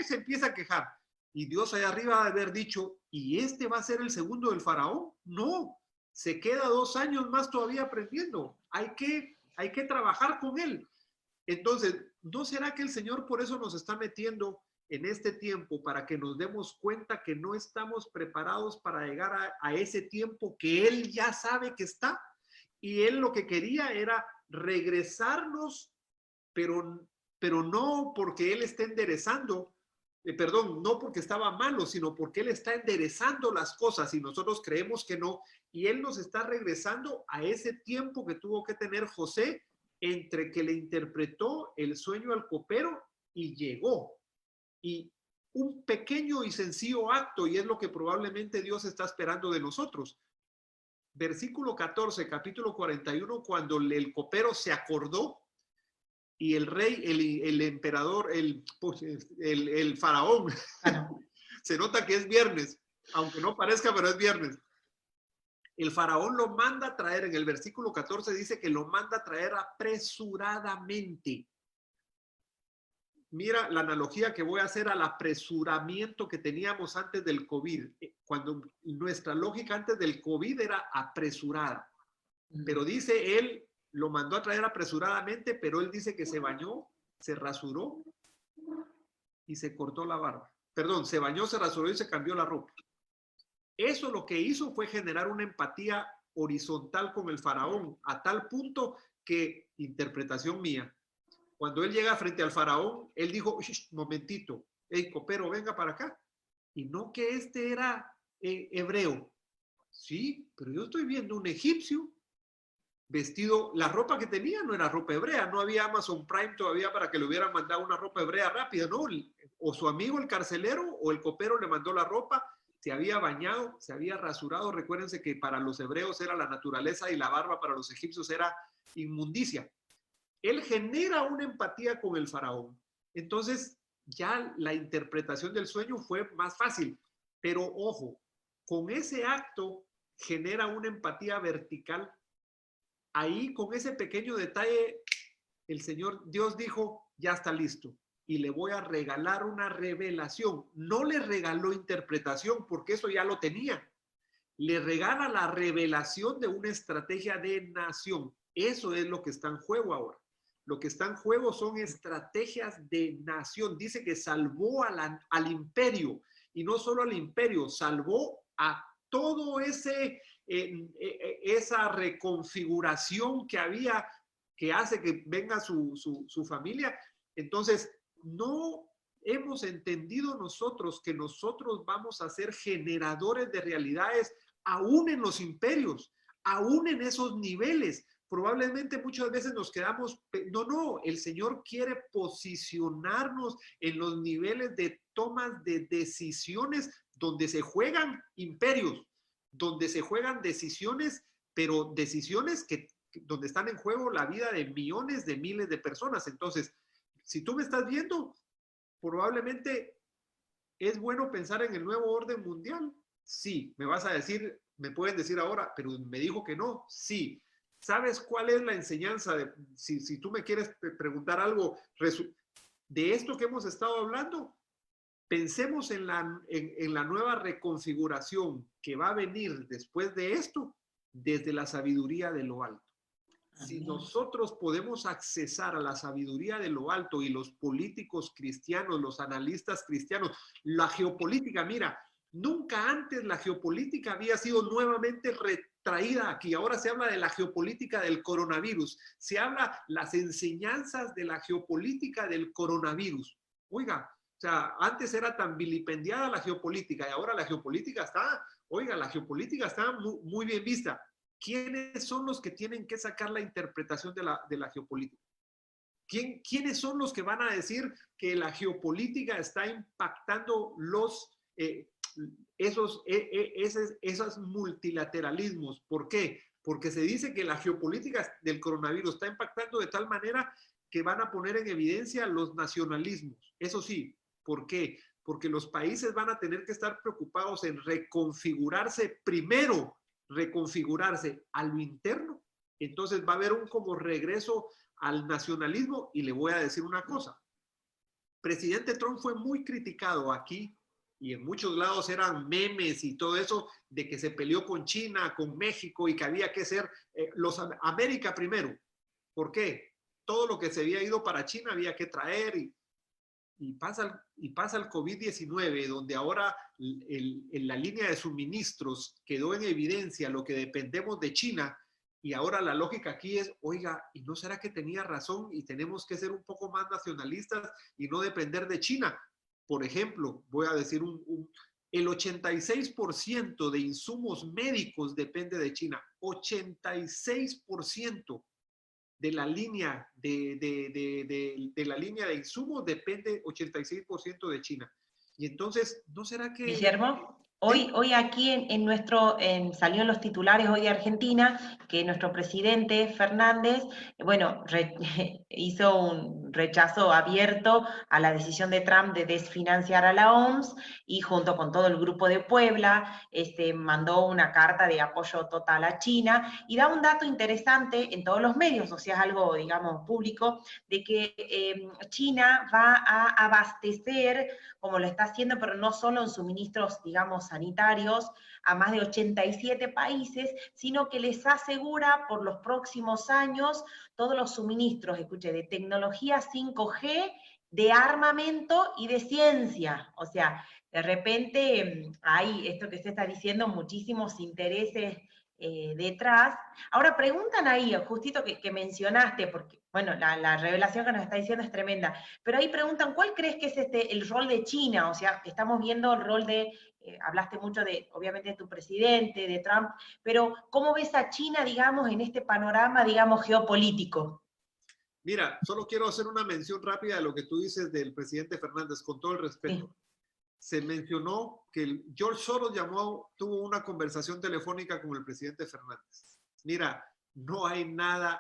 se empieza a quejar. Y Dios allá arriba va a haber dicho, ¿y este va a ser el segundo del faraón? No, se queda 2 años más todavía aprendiendo. Hay que trabajar con él. Entonces, ¿no será que el Señor por eso nos está metiendo en este tiempo para que nos demos cuenta que no estamos preparados para llegar a ese tiempo que Él ya sabe que está? Y Él lo que quería era regresarnos, pero no porque Él esté enderezando, perdón, no porque estaba malo, sino porque Él está enderezando las cosas y nosotros creemos que no. Y Él nos está regresando a ese tiempo que tuvo que tener José entre que le interpretó el sueño al copero y llegó. Y un pequeño y sencillo acto, y es lo que probablemente Dios está esperando de nosotros. Versículo 14, capítulo 41, cuando el copero se acordó y el rey, el emperador, el faraón, se nota que es viernes, aunque no parezca, pero es viernes. El faraón lo manda a traer, en el versículo 14 dice que lo manda a traer apresuradamente. Mira la analogía que voy a hacer al apresuramiento que teníamos antes del COVID, cuando nuestra lógica antes del COVID era apresurada. Pero dice él, lo mandó a traer apresuradamente, pero él dice que se bañó, se rasuró y se cortó la barba. Perdón, se bañó, se rasuró y se cambió la ropa. Eso lo que hizo fue generar una empatía horizontal con el faraón, a tal punto que, interpretación mía, cuando él llega frente al faraón, él dijo, momentito, hey, copero, venga para acá. Y no que este era hebreo. Sí, pero yo estoy viendo un egipcio vestido, la ropa que tenía no era ropa hebrea, no había Amazon Prime todavía para que le hubieran mandado una ropa hebrea rápida, ¿no? O su amigo el carcelero o el copero le mandó la ropa, se había bañado, se había rasurado. Recuérdense que para los hebreos era la naturaleza y la barba para los egipcios era inmundicia. Él genera una empatía con el faraón. Entonces, ya la interpretación del sueño fue más fácil. Pero ojo, con ese acto genera una empatía vertical. Ahí, con ese pequeño detalle, el Señor Dios dijo, ya está listo. Y le voy a regalar una revelación. No le regaló interpretación, porque eso ya lo tenía. Le regala la revelación de una estrategia de nación. Eso es lo que está en juego ahora. Lo que está en juego son estrategias de nación. Dice que salvó al imperio, y no solo al imperio, salvó a todo esa reconfiguración que había, que hace que venga su familia. Entonces, no hemos entendido nosotros que nosotros vamos a ser generadores de realidades aún en los imperios, aún en esos niveles. Probablemente muchas veces nos quedamos, no, el Señor quiere posicionarnos en los niveles de tomas de decisiones donde se juegan imperios, donde se juegan decisiones, pero decisiones donde están en juego la vida de millones, de miles de personas. Entonces, si tú me estás viendo, probablemente es bueno pensar en el nuevo orden mundial. Sí, me vas a decir, me pueden decir ahora, pero me dijo que no. Sí. ¿Sabes cuál es la enseñanza? Si tú me quieres preguntar algo de esto que hemos estado hablando, pensemos en la nueva reconfiguración que va a venir después de esto, desde la sabiduría de lo alto. Si nosotros podemos accesar a la sabiduría de lo alto y los políticos cristianos, los analistas cristianos, la geopolítica, mira, nunca antes la geopolítica había sido nuevamente retraída aquí. Ahora se habla de la geopolítica del coronavirus. Se habla las enseñanzas de la geopolítica del coronavirus. Oiga, o sea, antes era tan vilipendiada la geopolítica y ahora la geopolítica está, oiga, la geopolítica está muy, muy bien vista. ¿Quiénes son los que tienen que sacar la interpretación de la geopolítica? ¿Quiénes son los que van a decir que la geopolítica está impactando esos multilateralismos? ¿Por qué? Porque se dice que la geopolítica del coronavirus está impactando de tal manera que van a poner en evidencia los nacionalismos. Eso sí, ¿por qué? Porque los países van a tener que estar preocupados en reconfigurarse primero, reconfigurarse a lo interno. Entonces va a haber un como regreso al nacionalismo. Y le voy a decir una cosa. Presidente Trump fue muy criticado aquí y en muchos lados eran memes y todo eso de que se peleó con China, con México y que había que ser América primero. ¿Por qué? Todo lo que se había ido para China había que traer y pasa el COVID-19, donde ahora en la línea de suministros quedó en evidencia lo que dependemos de China, y ahora la lógica aquí es, oiga, ¿y no será que tenía razón y tenemos que ser un poco más nacionalistas y no depender de China? Por ejemplo, voy a decir el 86% de insumos médicos depende de China, 86%. De la línea de la línea de insumos depende 86% de China. Y entonces, ¿no será que...? Guillermo, ¿Sí? hoy aquí salió en los titulares hoy de Argentina que nuestro presidente Fernández, bueno, hizo un rechazo abierto a la decisión de Trump de desfinanciar a la OMS y junto con todo el grupo de Puebla mandó una carta de apoyo total a China y da un dato interesante en todos los medios, o sea, es algo, digamos, público, de que China va a abastecer, como lo está haciendo, pero no solo en suministros, digamos, sanitarios, a más de 87 países, sino que les asegura por los próximos años todos los suministros, escuche, de tecnología 5G, de armamento y de ciencia. O sea, de repente hay esto que se está diciendo, muchísimos intereses detrás. Ahora preguntan ahí, justito que mencionaste, porque, bueno, la revelación que nos está diciendo es tremenda, pero ahí preguntan, ¿cuál crees que es el rol de China? O sea, estamos viendo el rol hablaste mucho obviamente, de tu presidente, de Trump, pero ¿cómo ves a China, digamos, en este panorama, digamos, geopolítico? Mira, solo quiero hacer una mención rápida de lo que tú dices del presidente Fernández, con todo el respeto. Sí. Se mencionó que George Soros tuvo una conversación telefónica con el presidente Fernández. Mira, no hay nada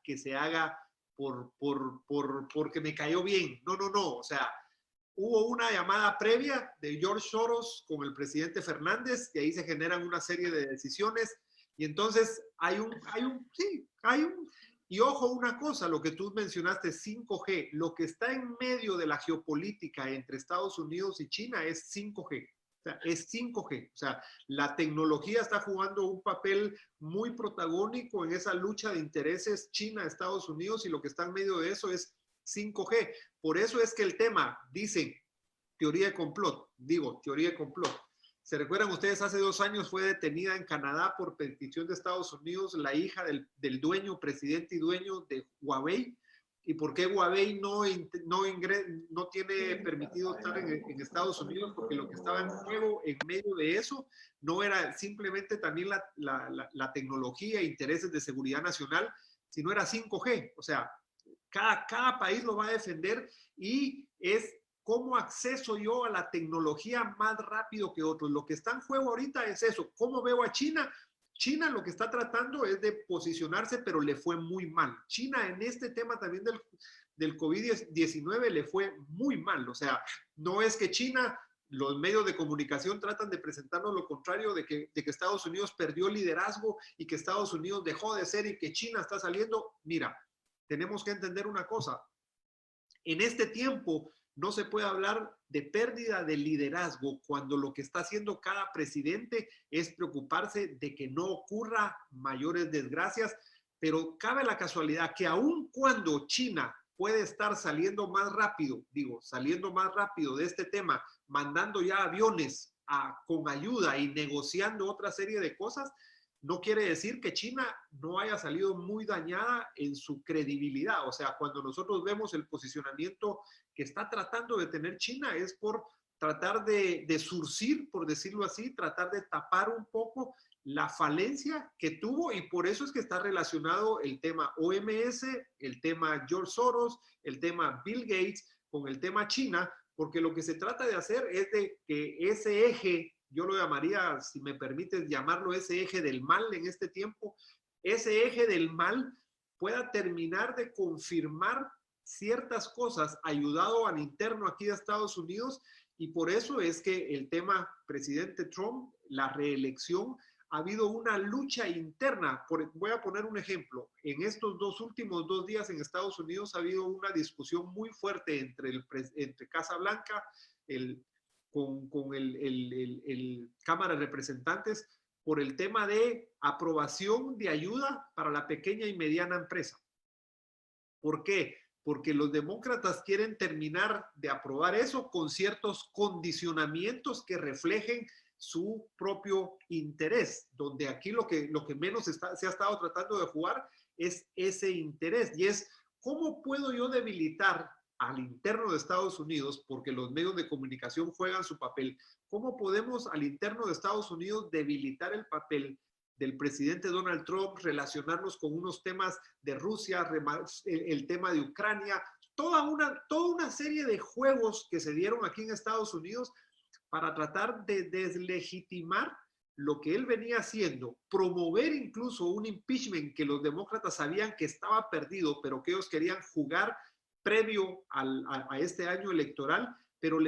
que se haga porque me cayó bien. No. O sea, hubo una llamada previa de George Soros con el presidente Fernández y ahí se generan una serie de decisiones. Y entonces y ojo una cosa, lo que tú mencionaste, 5G, lo que está en medio de la geopolítica entre Estados Unidos y China es 5G. O sea, es 5G. O sea, la tecnología está jugando un papel muy protagónico en esa lucha de intereses China-Estados Unidos y lo que está en medio de eso es 5G. Por eso es que el tema, dicen, teoría de complot. ¿Se recuerdan ustedes? Hace 2 años fue detenida en Canadá por petición de Estados Unidos la hija del dueño, presidente y dueño de Huawei, ¿Y por qué Huawei no tiene permitido estar en Estados Unidos? Porque lo que estaba en juego en medio de eso no era simplemente también la tecnología e intereses de seguridad nacional, sino era 5G. O sea, cada país lo va a defender y es cómo acceso yo a la tecnología más rápido que otros. Lo que está en juego ahorita es eso. ¿Cómo veo a China? China lo que está tratando es de posicionarse, pero le fue muy mal. China en este tema también del COVID-19 le fue muy mal. O sea, no es que China, los medios de comunicación tratan de presentarnos lo contrario, de que Estados Unidos perdió liderazgo y que Estados Unidos dejó de ser y que China está saliendo. Mira, tenemos que entender una cosa. En este tiempo no se puede hablar de pérdida de liderazgo cuando lo que está haciendo cada presidente es preocuparse de que no ocurra mayores desgracias, pero cabe la casualidad que aun cuando China puede estar saliendo más rápido, saliendo más rápido de este tema, mandando ya aviones con ayuda y negociando otra serie de cosas, no quiere decir que China no haya salido muy dañada en su credibilidad. O sea, cuando nosotros vemos el posicionamiento que está tratando de tener China es por tratar de surcir, por decirlo así, tratar de tapar un poco la falencia que tuvo, y por eso es que está relacionado el tema OMS, el tema George Soros, el tema Bill Gates con el tema China, porque lo que se trata de hacer es de que ese eje, yo lo llamaría, si me permites llamarlo, ese eje del mal en este tiempo, ese eje del mal pueda terminar de confirmar ciertas cosas ayudado al interno aquí de Estados Unidos, y por eso es que el tema presidente Trump, la reelección, ha habido una lucha interna. Voy a poner un ejemplo. En estos últimos 2 días en Estados Unidos ha habido una discusión muy fuerte entre Casa Blanca, con el Cámara de Representantes, por el tema de aprobación de ayuda para la pequeña y mediana empresa. ¿Por qué? Porque los demócratas quieren terminar de aprobar eso con ciertos condicionamientos que reflejen su propio interés, donde aquí lo que menos se ha estado tratando de jugar es ese interés, y es cómo puedo yo debilitar al interno de Estados Unidos, porque los medios de comunicación juegan su papel. ¿Cómo podemos al interno de Estados Unidos debilitar el papel del presidente Donald Trump, relacionarnos con unos temas de Rusia, el tema de Ucrania, toda una serie de juegos que se dieron aquí en Estados Unidos para tratar de deslegitimar lo que él venía haciendo, promover incluso un impeachment que los demócratas sabían que estaba perdido, pero que ellos querían jugar previo a este año electoral, pero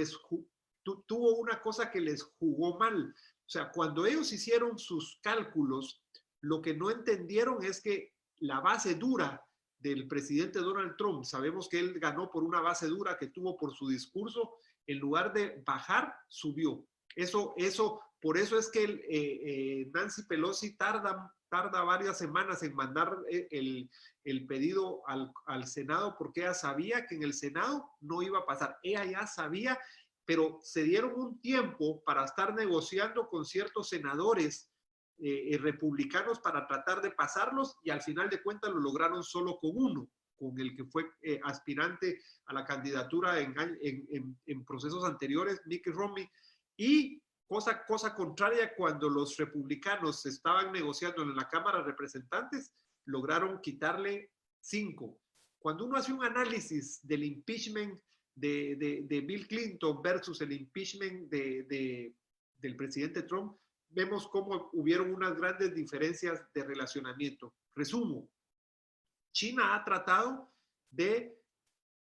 tuvo una cosa que les jugó mal. O sea, cuando ellos hicieron sus cálculos, lo que no entendieron es que la base dura del presidente Donald Trump, sabemos que él ganó por una base dura que tuvo por su discurso, en lugar de bajar, subió. Por eso es que Nancy Pelosi tarda varias semanas en mandar el pedido al Senado, porque ella sabía que en el Senado no iba a pasar. Ella ya sabía, pero se dieron un tiempo para estar negociando con ciertos senadores republicanos para tratar de pasarlos, y al final de cuentas lo lograron solo con uno, con el que fue aspirante a la candidatura en procesos anteriores, Mitt Romney. Y cosa contraria, cuando los republicanos estaban negociando en la Cámara de Representantes, lograron quitarle 5. Cuando uno hace un análisis del impeachment de Bill Clinton versus el impeachment del presidente Trump, vemos cómo hubieron unas grandes diferencias de relacionamiento. Resumo, China ha tratado de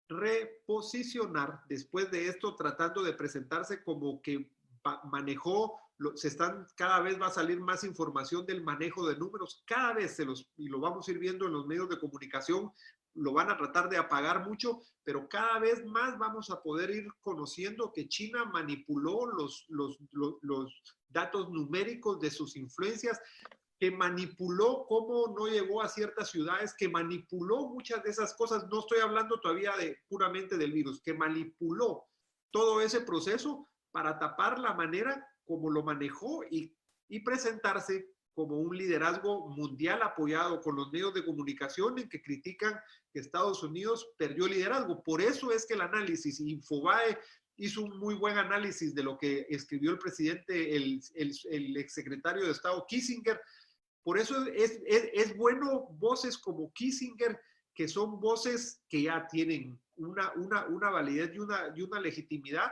reposicionar después de esto, tratando de presentarse como que manejó, cada vez va a salir más información del manejo de números, cada vez y lo vamos a ir viendo en los medios de comunicación, lo van a tratar de apagar mucho, pero cada vez más vamos a poder ir conociendo que China manipuló los datos numéricos de sus influencias, que manipuló cómo no llegó a ciertas ciudades, que manipuló muchas de esas cosas. No estoy hablando todavía puramente del virus, que manipuló todo ese proceso para tapar la manera como lo manejó y presentarse como un liderazgo mundial apoyado con los medios de comunicación en que critican que Estados Unidos perdió liderazgo. Por eso es que el análisis, Infobae hizo un muy buen análisis de lo que escribió el presidente, el exsecretario de Estado Kissinger. Por eso es bueno voces como Kissinger, que son voces que ya tienen una validez y una legitimidad.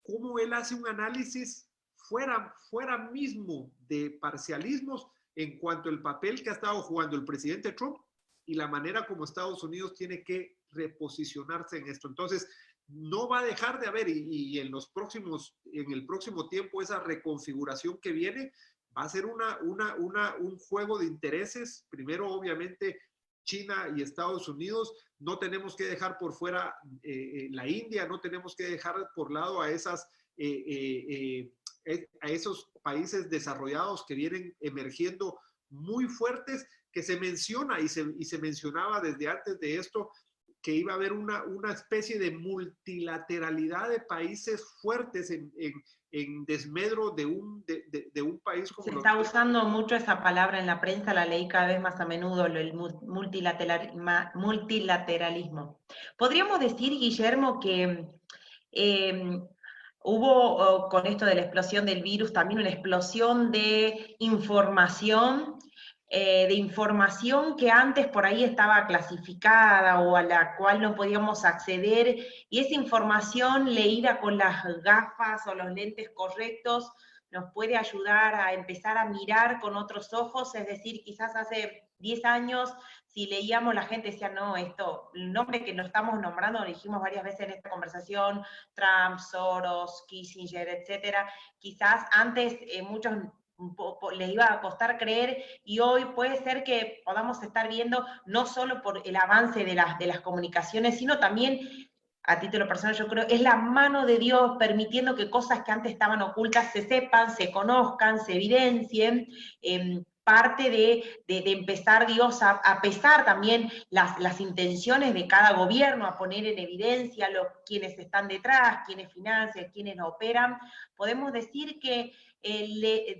Cómo él hace un análisis fuera mismo de parcialismos en cuanto al papel que ha estado jugando el presidente Trump y la manera como Estados Unidos tiene que reposicionarse en esto. Entonces, no va a dejar de haber, y en el próximo tiempo, esa reconfiguración que viene va a ser un juego de intereses. Primero, obviamente, China y Estados Unidos. No tenemos que dejar por fuera la India, no tenemos que dejar por lado a esos países desarrollados que vienen emergiendo muy fuertes, que se menciona y se mencionaba desde antes de esto, que iba a haber una especie de multilateralidad de países fuertes en desmedro de un país como Se está usando mucho esa palabra en la prensa, la leí cada vez más a menudo, el multilateralismo. Podríamos decir, Guillermo, que hubo con esto de la explosión del virus también una explosión de información que antes por ahí estaba clasificada o a la cual no podíamos acceder, y esa información leída con las gafas o los lentes correctos nos puede ayudar a empezar a mirar con otros ojos. Es decir, quizás hace 10 años, si leíamos, la gente decía, no, esto, el nombre que lo estamos nombrando, lo dijimos varias veces en esta conversación, Trump, Soros, Kissinger, etcétera, quizás antes muchos les iba a costar creer, y hoy puede ser que podamos estar viendo, no solo por el avance de las comunicaciones, sino también, a título personal yo creo, es la mano de Dios permitiendo que cosas que antes estaban ocultas se sepan, se conozcan, se evidencien, parte de empezar Dios a pesar también las intenciones de cada gobierno, a poner en evidencia quienes están detrás, quienes financian, quienes operan. Podemos decir que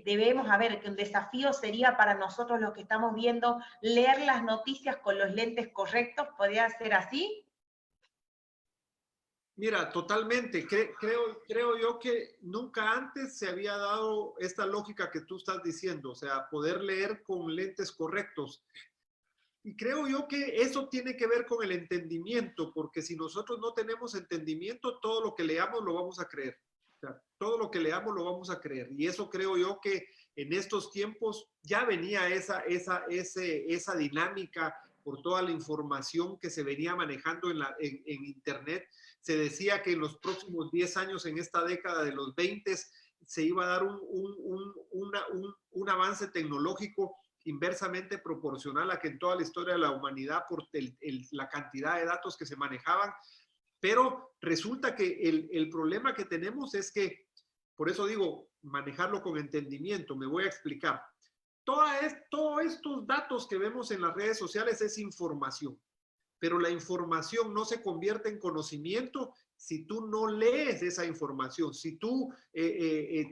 debemos, a ver, que un desafío sería para nosotros los que estamos viendo, leer las noticias con los lentes correctos. ¿Podría ser así? Mira, totalmente. Creo yo que nunca antes se había dado esta lógica que tú estás diciendo, o sea, poder leer con lentes correctos. Y creo yo que eso tiene que ver con el entendimiento, porque si nosotros no tenemos entendimiento, todo lo que leamos lo vamos a creer. O sea, todo lo que leamos lo vamos a creer. Y eso creo yo que en estos tiempos ya venía esa dinámica por toda la información que se venía manejando en Internet. Se decía que en los próximos 10 años, en esta década de los 20, se iba a dar un avance tecnológico inversamente proporcional a que en toda la historia de la humanidad, por la cantidad de datos que se manejaban. Pero resulta que el problema que tenemos es que, por eso digo, manejarlo con entendimiento. Me voy a explicar. Todos estos datos que vemos en las redes sociales es información, pero la información no se convierte en conocimiento si tú no lees esa información. Si tú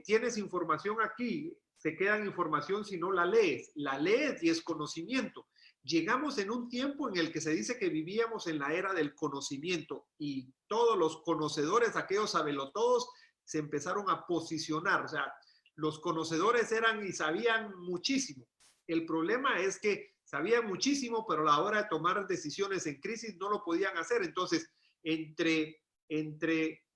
tienes información aquí, se queda en información si no la lees. La lees y es conocimiento. Llegamos en un tiempo en el que se dice que vivíamos en la era del conocimiento y todos los conocedores, aquellos sabelotodos, se empezaron a posicionar. O sea, los conocedores eran y sabían muchísimo. El problema es que sabían muchísimo, pero a la hora de tomar decisiones en crisis no lo podían hacer. Entonces, entre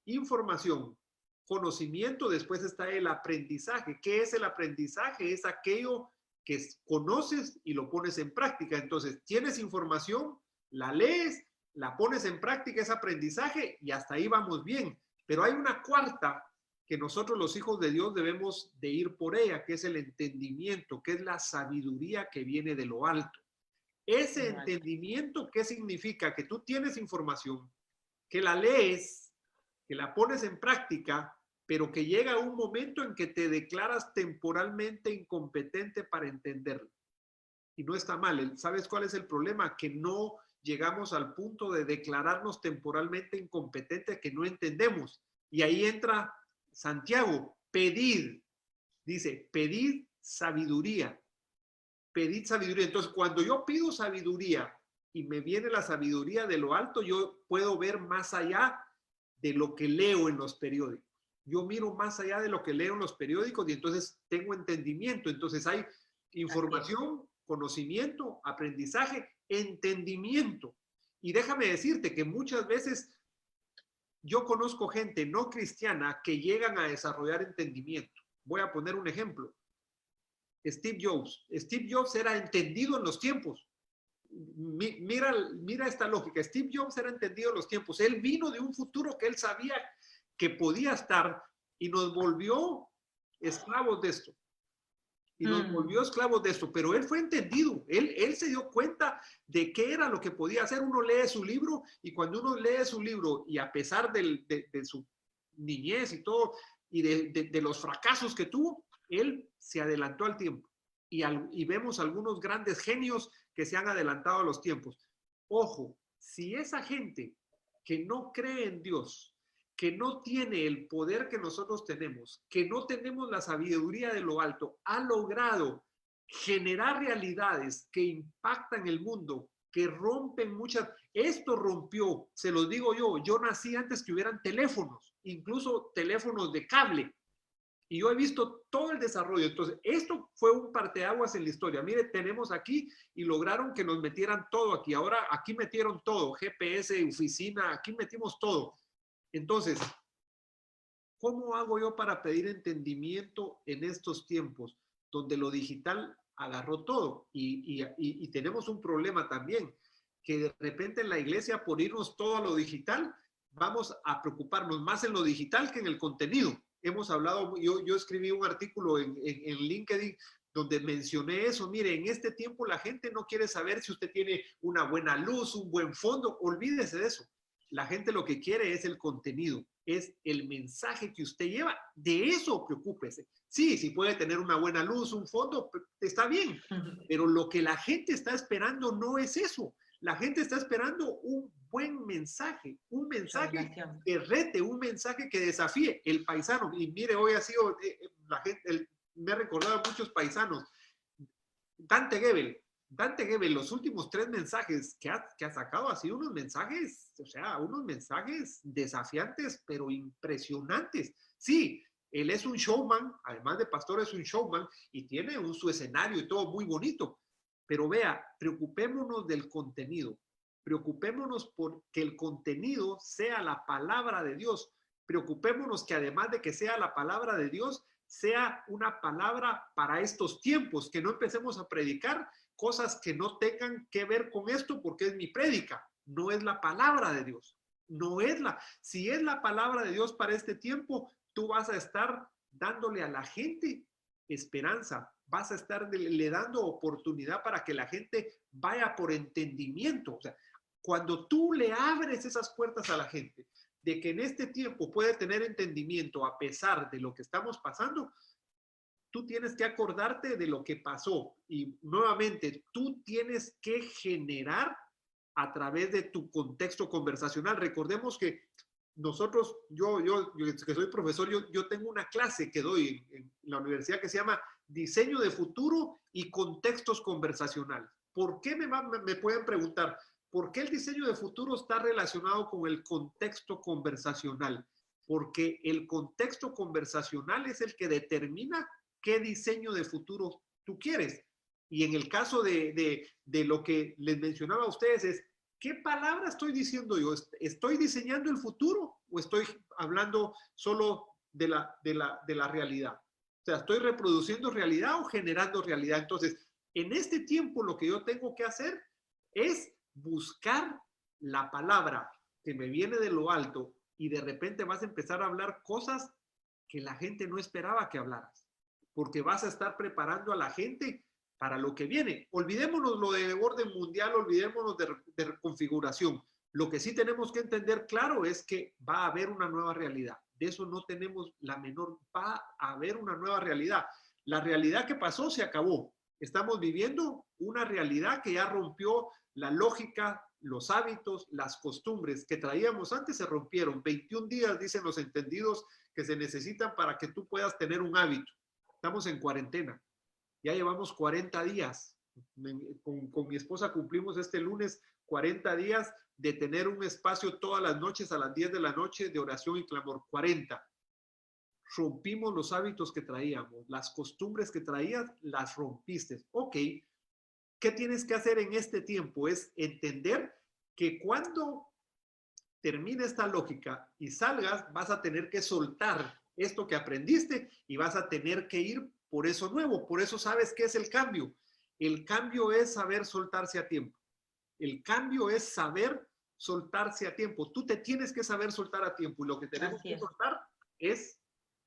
información, conocimiento, después está el aprendizaje. ¿Qué es el aprendizaje? Es aquello que conoces y lo pones en práctica. Entonces, tienes información, la lees, la pones en práctica, es aprendizaje, y hasta ahí vamos bien. Pero hay una cuarta que nosotros los hijos de Dios debemos de ir por ella, que es el entendimiento, que es la sabiduría que viene de lo alto. Ese entendimiento, ¿qué significa? Que tú tienes información, que la lees, que la pones en práctica, pero que llega un momento en que te declaras temporalmente incompetente para entenderlo. Y no está mal. ¿Sabes cuál es el problema? Que no llegamos al punto de declararnos temporalmente incompetentes, que no entendemos. Y ahí entra Santiago, pedid, dice, pedid sabiduría. pedid sabiduría. Entonces, cuando yo pido sabiduría y me viene la sabiduría de lo alto, yo puedo ver más allá de lo que leo en los periódicos. Yo miro más allá de lo que leo en los periódicos y entonces tengo entendimiento. Entonces hay información, conocimiento, aprendizaje, entendimiento. Y déjame decirte que muchas veces yo conozco gente no cristiana que llegan a desarrollar entendimiento. Voy a poner un ejemplo. Steve Jobs. Steve Jobs era entendido en los tiempos. Mira esta lógica. Steve Jobs era entendido en los tiempos. Él vino de un futuro que él sabía que podía estar y nos volvió esclavos de esto. Y nos volvió esclavos de esto, pero él fue entendido, él se dio cuenta de qué era lo que podía hacer. Uno lee su libro y cuando uno lee su libro y a pesar de su niñez y todo, y de los fracasos que tuvo, él se adelantó al tiempo. Y vemos algunos grandes genios que se han adelantado a los tiempos. Ojo, si esa gente que no cree en Dios, que no tiene el poder que nosotros tenemos, que no tenemos la sabiduría de lo alto, ha logrado generar realidades que impactan el mundo, que rompen muchas. Esto rompió, se los digo yo nací antes que hubieran teléfonos, incluso teléfonos de cable. Y yo he visto todo el desarrollo. Entonces, esto fue un parteaguas en la historia. Mire, tenemos aquí y lograron que nos metieran todo aquí. Ahora aquí metieron todo, GPS, oficina, aquí metimos todo. Entonces, ¿cómo hago yo para pedir entendimiento en estos tiempos donde lo digital agarró todo? Y tenemos un problema también, que de repente en la iglesia, por irnos todo a lo digital, vamos a preocuparnos más en lo digital que en el contenido. Hemos hablado, yo escribí un artículo en LinkedIn donde mencioné eso. Mire, en este tiempo la gente no quiere saber si usted tiene una buena luz, un buen fondo. Olvídese de eso. La gente lo que quiere es el contenido, es el mensaje que usted lleva. De eso preocúpese. Sí, si puede tener una buena luz, un fondo, está bien. Pero lo que la gente está esperando no es eso. La gente está esperando un buen mensaje, un mensaje que rete, un mensaje que desafíe. El paisano, y mire, hoy ha sido, la gente, me ha recordado a muchos paisanos. Dante Gebel, los últimos 3 mensajes que ha sacado ha sido unos mensajes, o sea, unos mensajes desafiantes, pero impresionantes. Sí, él es un showman, además de pastor es un showman y tiene su escenario y todo muy bonito. Pero vea, preocupémonos del contenido. Preocupémonos por que el contenido sea la palabra de Dios. Preocupémonos que además de que sea la palabra de Dios, sea una palabra para estos tiempos, que no empecemos a predicar cosas que no tengan que ver con esto porque es mi prédica. No es la palabra de Dios. No es si es la palabra de Dios para este tiempo, tú vas a estar dándole a la gente esperanza, vas a estar le dando oportunidad para que la gente vaya por entendimiento. O sea, cuando tú le abres esas puertas a la gente de que en este tiempo puede tener entendimiento a pesar de lo que estamos pasando, tú tienes que acordarte de lo que pasó y nuevamente tú tienes que generar a través de tu contexto conversacional. Recordemos que nosotros, yo que soy profesor, yo tengo una clase que doy en la universidad que se llama Diseño de Futuro y Contextos Conversacionales. ¿Por qué me pueden preguntar? ¿Por qué el diseño de futuro está relacionado con el contexto conversacional? Porque el contexto conversacional es el que determina qué diseño de futuro tú quieres. Y en el caso de lo que les mencionaba a ustedes es, ¿qué palabra estoy diciendo yo? ¿Estoy diseñando el futuro o estoy hablando solo de la realidad? O sea, ¿estoy reproduciendo realidad o generando realidad? Entonces, en este tiempo lo que yo tengo que hacer es buscar la palabra que me viene de lo alto y de repente vas a empezar a hablar cosas que la gente no esperaba que hablaras, porque vas a estar preparando a la gente para lo que viene. Olvidémonos lo de orden mundial, olvidémonos de reconfiguración. Lo que sí tenemos que entender claro es que va a haber una nueva realidad. De eso no tenemos la menor, va a haber una nueva realidad. La realidad que pasó se acabó. Estamos viviendo una realidad que ya rompió la lógica, los hábitos, las costumbres que traíamos antes se rompieron. 21 días, dicen los entendidos, que se necesitan para que tú puedas tener un hábito. Estamos en cuarentena. Ya llevamos 40 días Con mi esposa cumplimos este lunes 40 días de tener un espacio todas las noches a las 10 de la noche de oración y clamor. 40. Rompimos los hábitos que traíamos, las costumbres que traías, las rompiste. Ok, ¿qué tienes que hacer en este tiempo? Es entender que cuando termine esta lógica y salgas, vas a tener que soltar esto que aprendiste y vas a tener que ir por eso nuevo. Por eso sabes qué es el cambio. El cambio es saber soltarse a tiempo. El cambio es saber soltarse a tiempo. Tú te tienes que saber soltar a tiempo y lo que tenemos que soltar es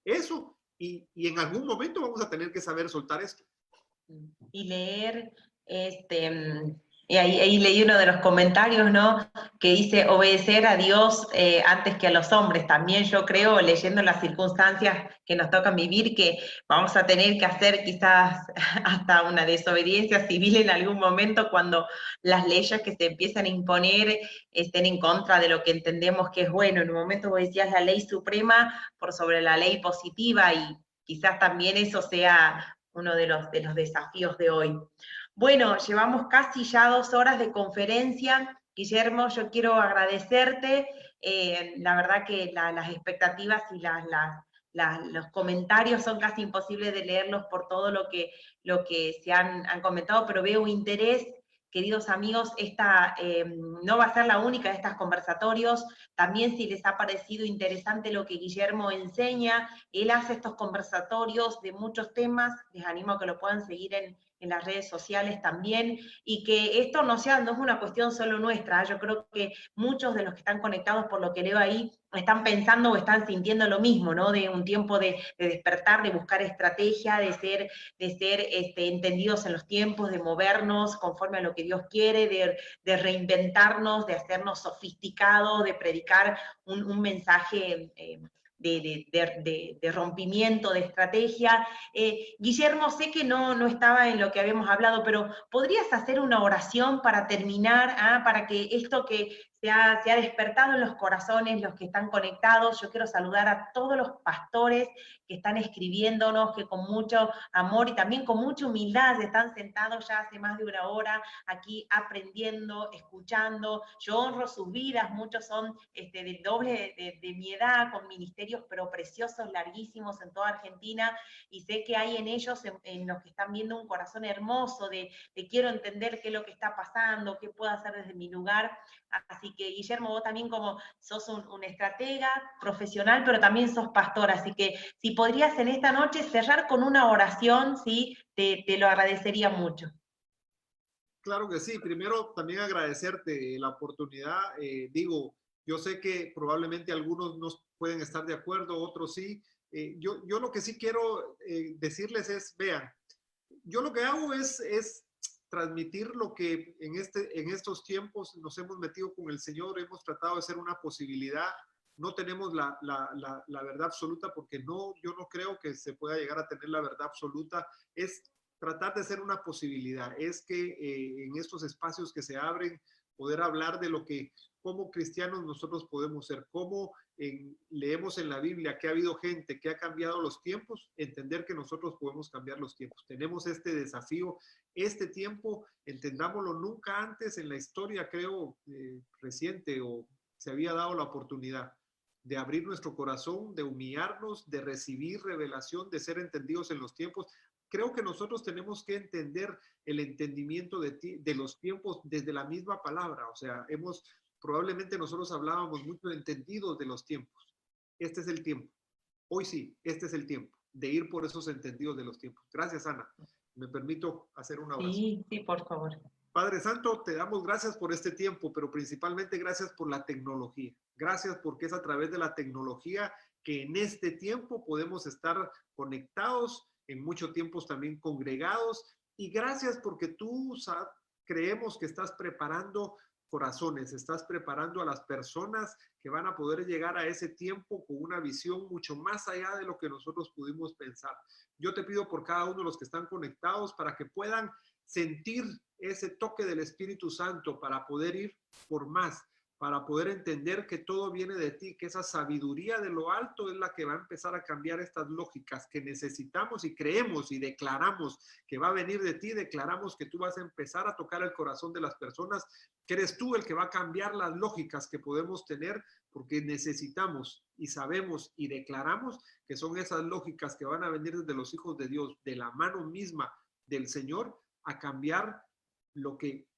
eso. Y en algún momento vamos a tener que saber soltar esto. Y leer, y ahí leí uno de los comentarios, ¿no? Que dice obedecer a Dios antes que a los hombres. También yo creo, leyendo las circunstancias que nos tocan vivir, que vamos a tener que hacer quizás hasta una desobediencia civil en algún momento cuando las leyes que se empiezan a imponer estén en contra de lo que entendemos que es bueno. En un momento vos decías la ley suprema por sobre la ley positiva y quizás también eso sea uno de los desafíos de hoy. Bueno, llevamos casi ya 2 horas de conferencia. Guillermo, yo quiero agradecerte. La verdad que las expectativas y los comentarios son casi imposibles de leerlos por todo lo que se han comentado, pero veo interés. Queridos amigos, esta no va a ser la única de estos conversatorios. También si les ha parecido interesante lo que Guillermo enseña, él hace estos conversatorios de muchos temas, les animo a que lo puedan seguir en las redes sociales también, y que esto no es una cuestión solo nuestra. Yo creo que muchos de los que están conectados, por lo que leo ahí, están pensando o están sintiendo lo mismo, ¿no? De un tiempo de despertar, de buscar estrategia, de ser entendidos en los tiempos, de movernos conforme a lo que Dios quiere, de reinventarnos, de hacernos sofisticados, de predicar un mensaje de rompimiento, de estrategia. Guillermo, sé que no estaba en lo que habíamos hablado, pero ¿podrías hacer una oración para terminar, para que esto que se ha despertado en los corazones, los que están conectados? Yo quiero saludar a todos los pastores que están escribiéndonos, que con mucho amor y también con mucha humildad están sentados ya hace más de 1 hora aquí aprendiendo, escuchando. Yo honro sus vidas, muchos son del doble de mi edad, con ministerios pero preciosos, larguísimos en toda Argentina, y sé que hay en ellos, en los que están viendo, un corazón hermoso de quiero entender qué es lo que está pasando, qué puedo hacer desde mi lugar. Así que, Guillermo, vos también como sos un estratega profesional, pero también sos pastor, así que si podrías en esta noche cerrar con una oración, ¿sí? Te lo agradecería mucho. Claro que sí. Primero, también agradecerte la oportunidad. Digo, yo sé que probablemente algunos no pueden estar de acuerdo, otros sí. Yo lo que sí quiero decirles es, vean, yo lo que hago es transmitir lo que en estos tiempos nos hemos metido con el Señor, hemos tratado de ser una posibilidad. No tenemos la verdad absoluta, porque yo no creo que se pueda llegar a tener la verdad absoluta. Es tratar de ser una posibilidad, es que en estos espacios que se abren, poder hablar de lo que como cristianos nosotros podemos ser, cómo leemos en la Biblia que ha habido gente que ha cambiado los tiempos, entender que nosotros podemos cambiar los tiempos. Tenemos este desafío, este tiempo, entendámoslo, nunca antes en la historia, creo, reciente, o se había dado la oportunidad de abrir nuestro corazón, de humillarnos, de recibir revelación, de ser entendidos en los tiempos. Creo que nosotros tenemos que entender el entendimiento de los tiempos desde la misma palabra. O sea, probablemente nosotros hablábamos mucho de entendidos de los tiempos. Este es el tiempo. Hoy sí, este es el tiempo de ir por esos entendidos de los tiempos. Gracias, Ana. Me permito hacer una oración. Sí, por favor. Padre Santo, te damos gracias por este tiempo, pero principalmente gracias por la tecnología. Gracias porque es a través de la tecnología que en este tiempo podemos estar conectados, en muchos tiempos también congregados, y gracias porque tú creemos que estás preparando corazones, estás preparando a las personas que van a poder llegar a ese tiempo con una visión mucho más allá de lo que nosotros pudimos pensar. Yo te pido por cada uno de los que están conectados para que puedan sentir ese toque del Espíritu Santo para poder ir por más, para poder entender que todo viene de ti, que esa sabiduría de lo alto es la que va a empezar a cambiar estas lógicas que necesitamos y creemos y declaramos que va a venir de ti, declaramos que tú vas a empezar a tocar el corazón de las personas, que eres tú el que va a cambiar las lógicas que podemos tener, porque necesitamos y sabemos y declaramos que son esas lógicas que van a venir desde los hijos de Dios, de la mano misma del Señor, a cambiar lo que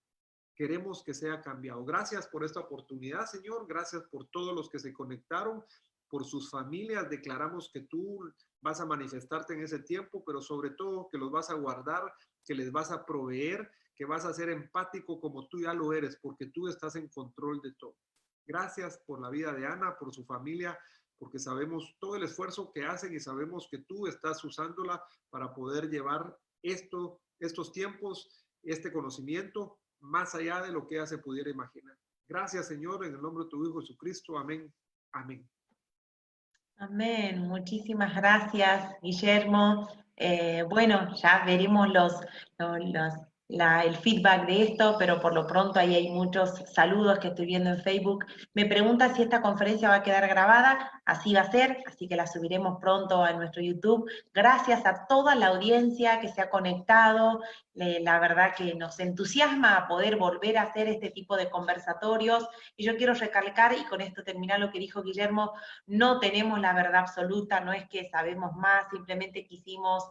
queremos que sea cambiado. Gracias por esta oportunidad, Señor. Gracias por todos los que se conectaron, por sus familias. Declaramos que tú vas a manifestarte en ese tiempo, pero sobre todo que los vas a guardar, que les vas a proveer, que vas a ser empático como tú ya lo eres, porque tú estás en control de todo. Gracias por la vida de Ana, por su familia, porque sabemos todo el esfuerzo que hacen y sabemos que tú estás usándola para poder llevar estos tiempos, este conocimiento más allá de lo que ella se pudiera imaginar. Gracias, Señor, en el nombre de tu Hijo Jesucristo. Amén. Amén. Amén. Muchísimas gracias, Guillermo. Bueno, ya veremos el feedback de esto, pero por lo pronto ahí hay muchos saludos que estoy viendo en Facebook. Me pregunta si esta conferencia va a quedar grabada. Así va a ser, así que la subiremos pronto a nuestro YouTube. Gracias a toda la audiencia que se ha conectado. La verdad que nos entusiasma a poder volver a hacer este tipo de conversatorios. Y yo quiero recalcar, y con esto terminar lo que dijo Guillermo, no tenemos la verdad absoluta, no es que sabemos más, simplemente quisimos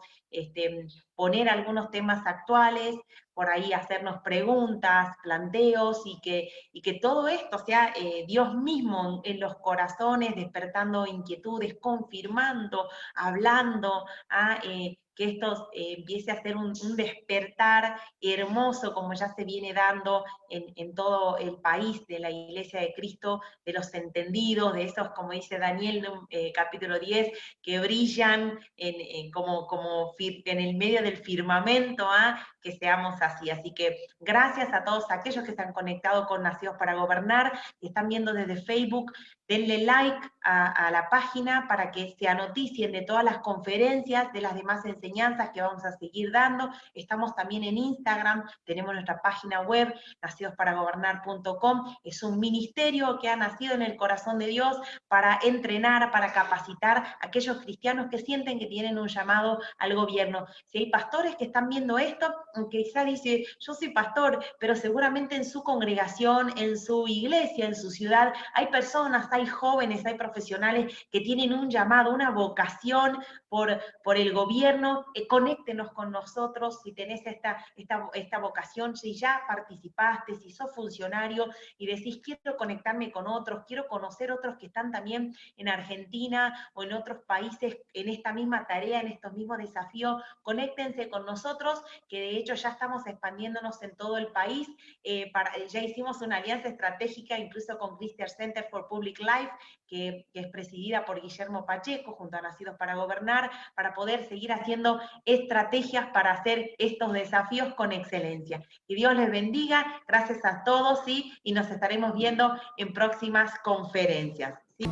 poner algunos temas actuales, por ahí hacernos preguntas, planteos, y que todo esto sea Dios mismo en los corazones, despertando inquietudes, confirmando, hablando, que esto empiece a ser un despertar hermoso, como ya se viene dando en todo el país de la Iglesia de Cristo, de los entendidos, de esos, como dice Daniel, capítulo 10, que brillan como en el medio del firmamento, que seamos así. Así que gracias a todos aquellos que se han conectado con Nacidos para Gobernar, que están viendo desde Facebook. Denle like a la página para que se anoticien de todas las conferencias, de las demás enseñanzas que vamos a seguir dando. Estamos también en Instagram, tenemos nuestra página web, nacidosparagobernar.com. Es un ministerio que ha nacido en el corazón de Dios para entrenar, para capacitar a aquellos cristianos que sienten que tienen un llamado al gobierno. Si hay pastores que están viendo esto, aunque quizá dice, yo soy pastor, pero seguramente en su congregación, en su iglesia, en su ciudad, hay personas, hay jóvenes, hay profesionales que tienen un llamado, una vocación por el gobierno. Conéctenos con nosotros si tenés esta vocación, si ya participaste, si sos funcionario y decís, quiero conectarme con otros, quiero conocer otros que están también en Argentina o en otros países en esta misma tarea, en estos mismos desafíos. Conéctense con nosotros, que de hecho ya estamos expandiéndonos en todo el país. Ya hicimos una alianza estratégica incluso con Christian Center for Public Life, que es presidida por Guillermo Pacheco, junto a Nacidos para Gobernar, para poder seguir haciendo estrategias para hacer estos desafíos con excelencia. Que Dios les bendiga, gracias a todos, y nos estaremos viendo en próximas conferencias, ¿sí?